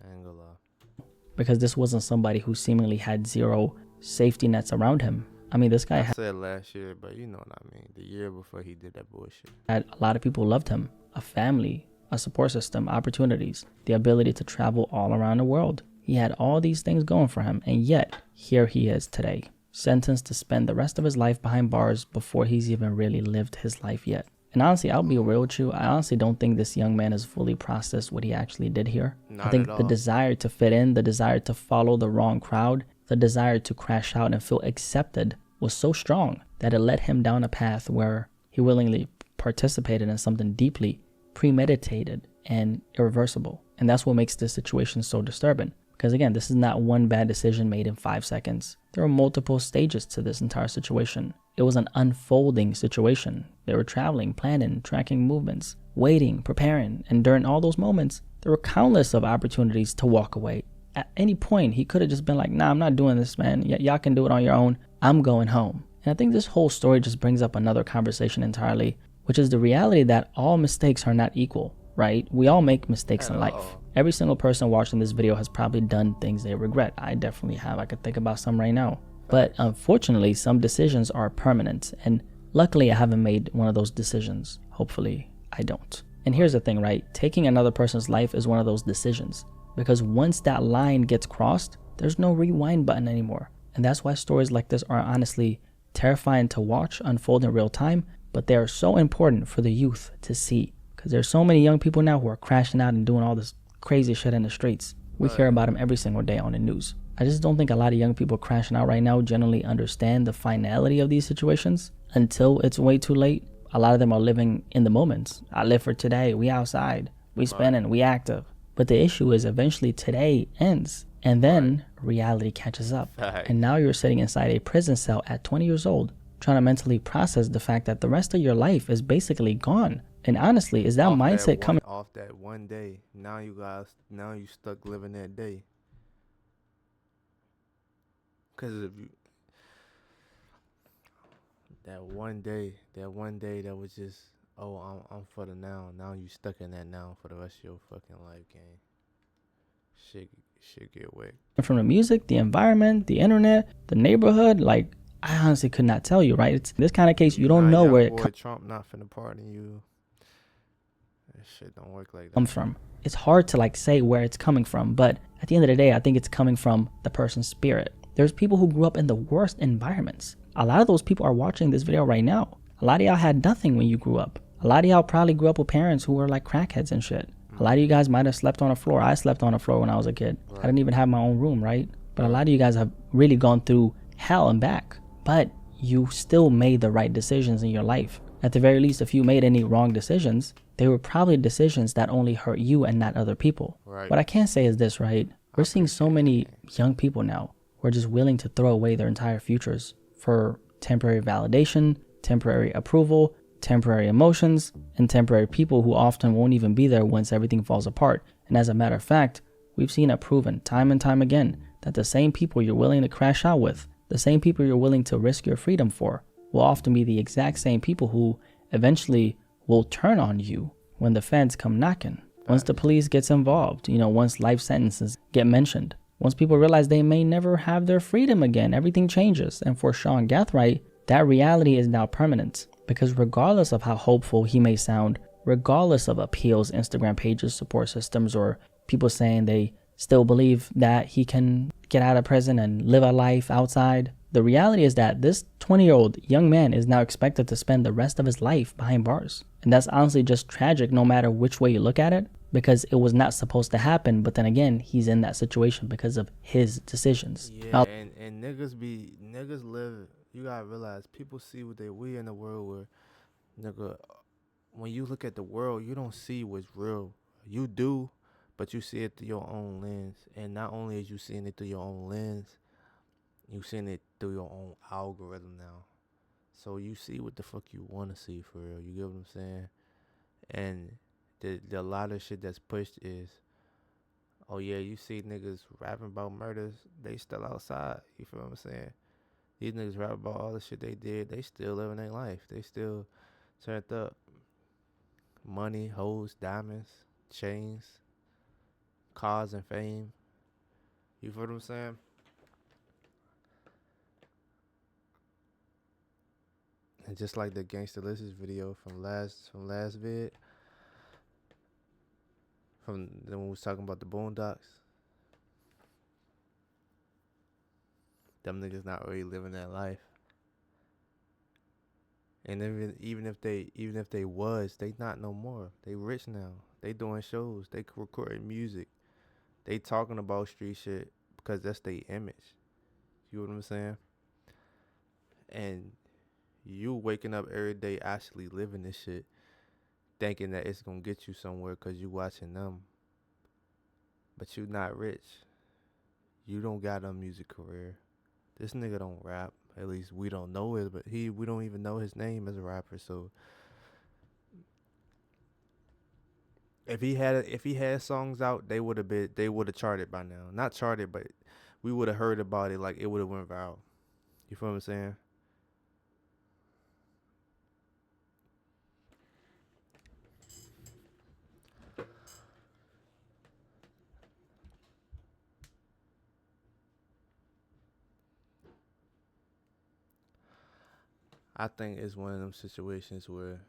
I ain't gonna lie. Because this wasn't somebody who seemingly had zero safety nets around him. I mean, this guy I said last year, but you know what I mean. The year before he did that bullshit. Had a lot of people loved him. A family, a support system, opportunities, the ability to travel all around the world. He had all these things going for him, and yet, here he is today, sentenced to spend the rest of his life behind bars before he's even really lived his life yet. And honestly, I'll be real with you, I honestly don't think this young man has fully processed what he actually did here. I think the desire to fit in, the desire to follow the wrong crowd, the desire to crash out and feel accepted was so strong that it led him down a path where he willingly participated in something deeply premeditated and irreversible. And that's what makes this situation so disturbing. Because again, this is not one bad decision made in 5 seconds. There were multiple stages to this entire situation. It was an unfolding situation. They were traveling, planning, tracking movements, waiting, preparing. And during all those moments, there were countless of opportunities to walk away. At any point, he could have just been like, nah, I'm not doing this, man. Y'all can do it on your own. I'm going home. And I think this whole story just brings up another conversation entirely, which is the reality that all mistakes are not equal, right? We all make mistakes in life. Every single person watching this video has probably done things they regret. I definitely have. I could think about some right now. But unfortunately, some decisions are permanent. And luckily, I haven't made one of those decisions. Hopefully, I don't. And here's the thing, right? Taking another person's life is one of those decisions. Because once that line gets crossed, there's no rewind button anymore. And that's why stories like this are honestly terrifying to watch unfold in real time. But they are so important for the youth to see. Because there's so many young people now who are crashing out and doing all this crazy shit in the streets. We hear about them every single day on the news. I just don't think a lot of young people crashing out right now generally understand the finality of these situations until it's way too late. A lot of them are living in the moments. I live for today. We outside. We spinning. We active. But the issue is eventually today ends and then reality catches up. And now you're sitting inside a prison cell at 20 years old trying to mentally process the fact that the rest of your life is basically gone. And honestly, is that mindset coming off that one day? Now you stuck living that day. Because if you that one day that was just, oh, I'm for the now. Now you stuck in that now for the rest of your fucking life, gang. shit get wet. From the music, the environment, the internet, the neighborhood, like, I honestly could not tell you, right? It's this kind of case, you don't know where it Trump not finna pardon you. That shit don't work like that. comes from. It's hard to like say where it's coming from, but at the end of the day, I think it's coming from the person's spirit. There's people who grew up in the worst environments. A lot of those people are watching this video right now. A lot of y'all had nothing when you grew up. A lot of y'all probably grew up with parents who were like crackheads and shit. A lot of you guys might have slept on the floor. I slept on the floor when I was a kid. I didn't even have my own room, right? But a lot of you guys have really gone through hell and back. But you still made the right decisions in your life. At the very least, if you made any wrong decisions, they were probably decisions that only hurt you and not other people. Right. What I can say is this, right? We're seeing so many young people now who are just willing to throw away their entire futures for temporary validation, temporary approval, temporary emotions, and temporary people who often won't even be there once everything falls apart. And as a matter of fact, we've seen it proven time and time again that the same people you're willing to crash out with, the same people you're willing to risk your freedom for, will often be the exact same people who eventually will turn on you when the feds come knocking. Once the police gets involved, once life sentences get mentioned, once people realize they may never have their freedom again, everything changes. And for Sean Gathright, that reality is now permanent, because regardless of how hopeful he may sound, regardless of appeals, Instagram pages, support systems, or people saying they still believe that he can get out of prison and live a life outside, the reality is that this 20-year-old young man is now expected to spend the rest of his life behind bars. And that's honestly just tragic no matter which way you look at it, because it was not supposed to happen. But then again, he's in that situation because of his decisions. Yeah, and niggas live, you gotta realize, people see what we in the world where, nigga, when you look at the world, you don't see what's real. You do, but you see it through your own lens. And not only is you seeing it through your own lens, you seeing it through your own algorithm now. So you see what the fuck you want to see for real. You get what I'm saying? And the lot of shit that's pushed is, oh yeah, you see niggas rapping about murders, they still outside. You feel what I'm saying? These niggas rap about all the shit they did, they still living their life. They still turned up. Money, hoes, diamonds, chains, cars, and fame. You feel what I'm saying? And just like the Gangsta Licious video from last vid, from when we was talking about the Boondocks, them niggas not really living that life. And even if they was, they not no more. They rich now. They doing shows. They recording music. They talking about street shit because that's their image. You know what I'm saying? And you waking up every day actually living this shit, thinking that it's gonna get you somewhere because you watching them. But you not rich. You don't got a music career. This nigga don't rap. At least we don't know it, but we don't even know his name as a rapper. So if he had songs out, they would have charted by now. Not charted, but we would have heard about it, like it would have went viral. You feel what I'm saying? I think it's one of them situations where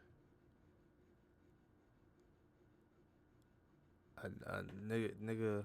a nigga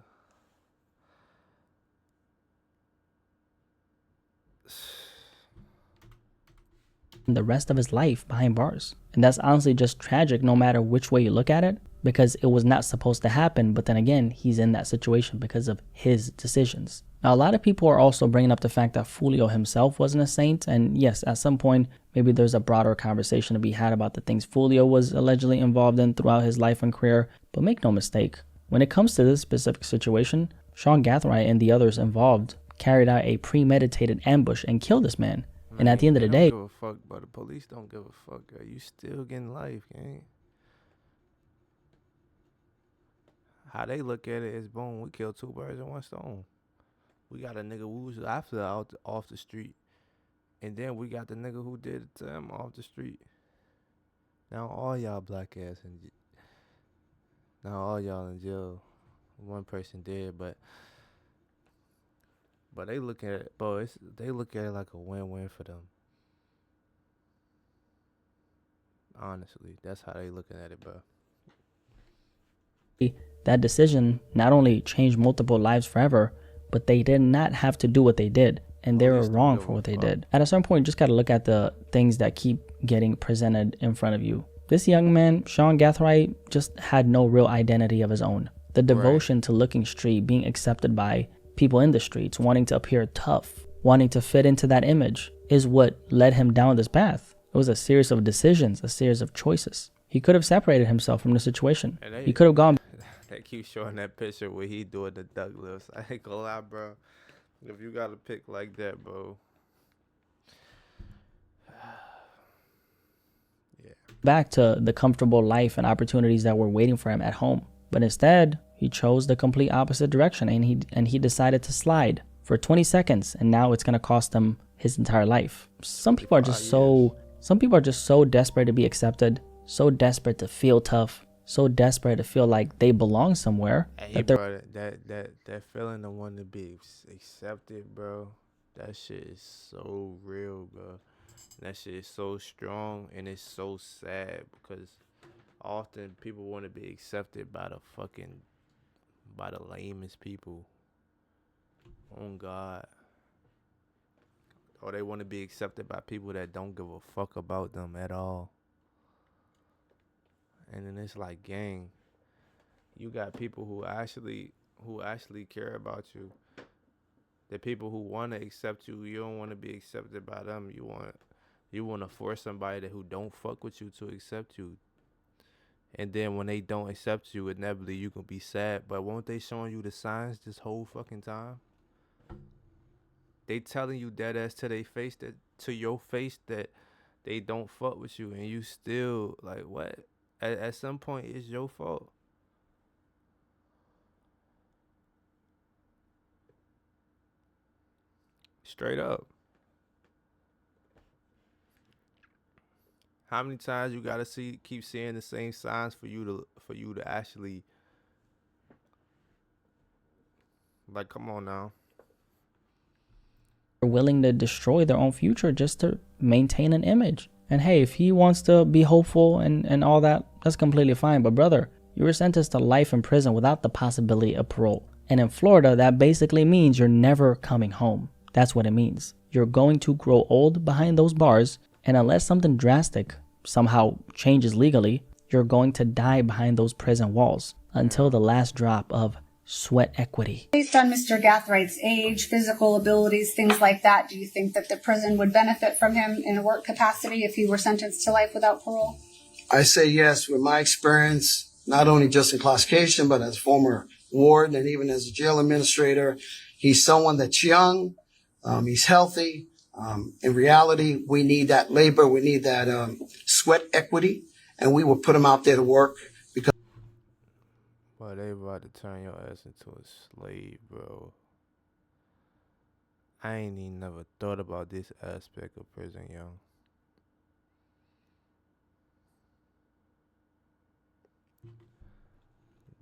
the rest of his life behind bars. And that's honestly just tragic no matter which way you look at it, because it was not supposed to happen. But then again, he's in that situation because of his decisions. Now, a lot of people are also bringing up the fact that Foolio himself wasn't a saint. And yes, at some point, maybe there's a broader conversation to be had about the things Foolio was allegedly involved in throughout his life and career. But make no mistake, when it comes to this specific situation, Sean Gathright and the others involved carried out a premeditated ambush and killed this man. And at the end of the day, they don't give a fuck, but the police don't give a fuck. You still getting life, gang. How they look at it is, boom, we killed two birds in one stone. We got a nigga who was after off the street, and then we got the nigga who did it to him off the street. Now all y'all black ass now all y'all in jail. One person dead, but But they look at it, bro. They look at it like a win-win for them. Honestly, that's how they looking at it, bro. That decision not only changed multiple lives forever, but they did not have to do what they did, and they were wrong for what they did. At a certain point, you just got to look at the things that keep getting presented in front of you. This young man, Sean Gathright, just had no real identity of his own. The devotion to looking street, being accepted by people in the streets, wanting to appear tough, wanting to fit into that image, is what led him down this path. It was a series of decisions, a series of choices. He could have separated himself from the situation. He could have gone. They keep showing that picture where he doing the duck lifts. I ain't gonna lie, bro. If you got a pick like that, bro. Back to the comfortable life and opportunities that were waiting for him at home. But instead, he chose the complete opposite direction, and he decided to slide for 20 seconds, and now it's gonna cost him his entire life. Some people are just so desperate to be accepted, so desperate to feel tough, so desperate to feel like they belong somewhere. Hey, bro, that feeling of wanting to be accepted, bro. That shit is so real, bro. That shit is so strong, and it's so sad because often people want to be accepted by the lamest people. Oh God. Or they want to be accepted by people that don't give a fuck about them at all. And then it's like, gang, you got people who actually care about you. The people who want to accept you, you don't want to be accepted by them. You want to force somebody who don't fuck with you to accept you. And then when they don't accept you, inevitably you can be sad. But won't they showing you the signs this whole fucking time? They telling you dead ass to your face that they don't fuck with you, and you still like, what? At some point, it's your fault. Straight up. How many times you gotta keep seeing the same signs for you to actually, like, come on now. They're willing to destroy their own future just to maintain an image. And hey, if he wants to be hopeful and all that, that's completely fine. But brother, you were sentenced to life in prison without the possibility of parole. And in Florida, that basically means you're never coming home. That's what it means. You're going to grow old behind those bars, and unless something drastic somehow changes legally, you're going to die behind those prison walls until the last drop of sweat equity. Based on Mr. Gathwright's age, physical abilities, things like that, do you think that the prison would benefit from him in a work capacity if he were sentenced to life without parole? I say yes. With my experience, not only just in classification, but as former warden and even as a jail administrator, he's someone that's young, he's healthy. In reality, we need that labor, we need that sweat equity, and we will put him out there to work. Well, they about to turn your ass into a slave, bro. I ain't even never thought about this aspect of prison, yo.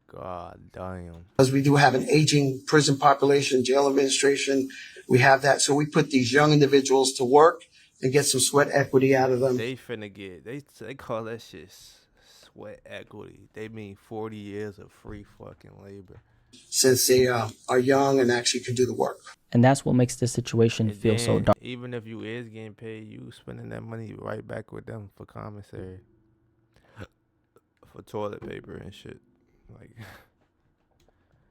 God damn. Because we do have an aging prison population, jail administration, we have that. So we put these young individuals to work and get some sweat equity out of them. They finna get, they call that shit sweat equity. They mean 40 years of free fucking labor. Since they are young and actually can do the work. And that's what makes this situation feel so dark. Even if you is getting paid, you spending that money right back with them for commissary. For toilet paper and shit. Like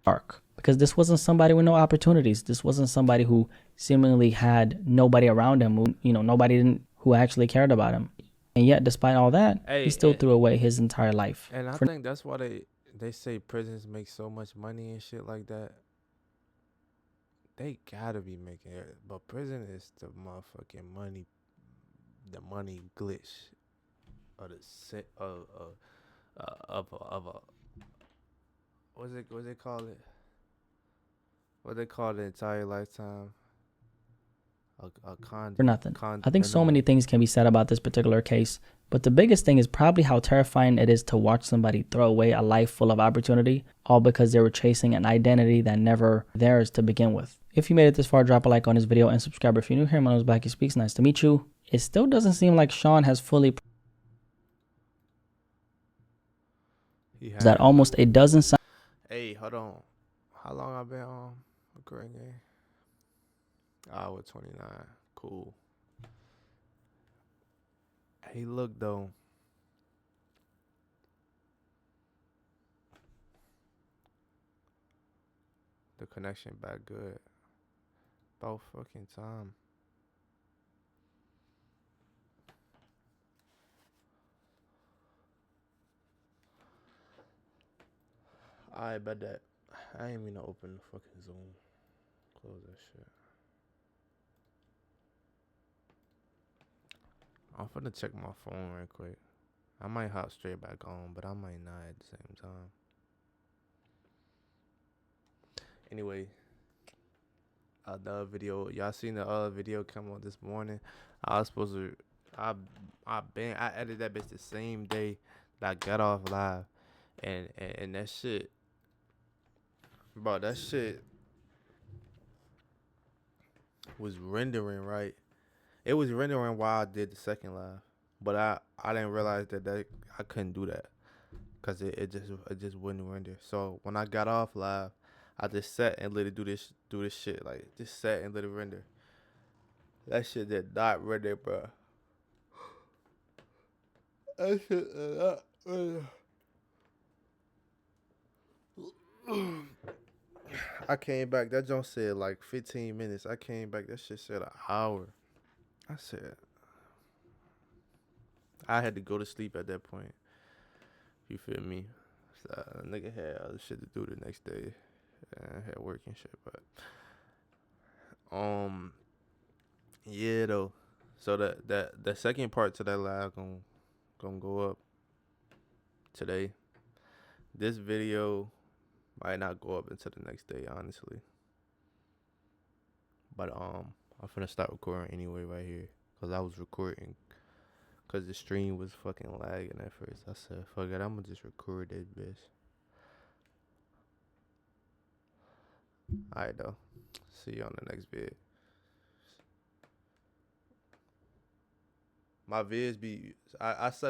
dark. Because this wasn't somebody with no opportunities. This wasn't somebody who seemingly had nobody around him, who actually cared about him. And yet, despite all that, he still threw away his entire life. And I think that's why they say prisons make so much money and shit like that. They gotta be making it. But prison is the motherfucking money glitch of a what they call it? What they call the entire lifetime? For nothing. I think so many things can be said about this particular case, but the biggest thing is probably how terrifying it is to watch somebody throw away a life full of opportunity, all because they were chasing an identity that never theirs to begin with. If you made it this far, drop a like on this video and subscribe if you're new here. My name is Blacky Speaks. Nice to meet you. It still doesn't seem like Sean has fully... that almost a dozen... Hey, hold on. How long I been on recording game? Hour 29. Cool. Hey, look though. The connection back good. About fucking time. I bet that. I ain't mean to open the fucking Zoom. Close that shit. I'm finna check my phone right quick. I might hop straight back on, but I might not at the same time. Anyway, the video, y'all seen the other video come on this morning? I was supposed to, I edited that bitch the same day that I got off live, and that shit, bro, that shit was rendering right. It was rendering while I did the second live, but I didn't realize that I couldn't do that, cause it just wouldn't render. So when I got off live, I just sat and let it do this shit, like just sat and let it render. That shit did not render, bro. That shit did not render. I came back. That junk said like 15 minutes. I came back. That shit said an hour. I said I had to go to sleep at that point. You feel me? So, nigga had other shit to do the next day. I had work and shit, but yeah though. So the second part to that live gonna go up today. This video might not go up until the next day, honestly. But I'm finna start recording anyway right here, cause I was recording, cause the stream was fucking lagging at first. I said, fuck it, I'm gonna just record this bitch. Alright though. See you on the next vid. My vids be I said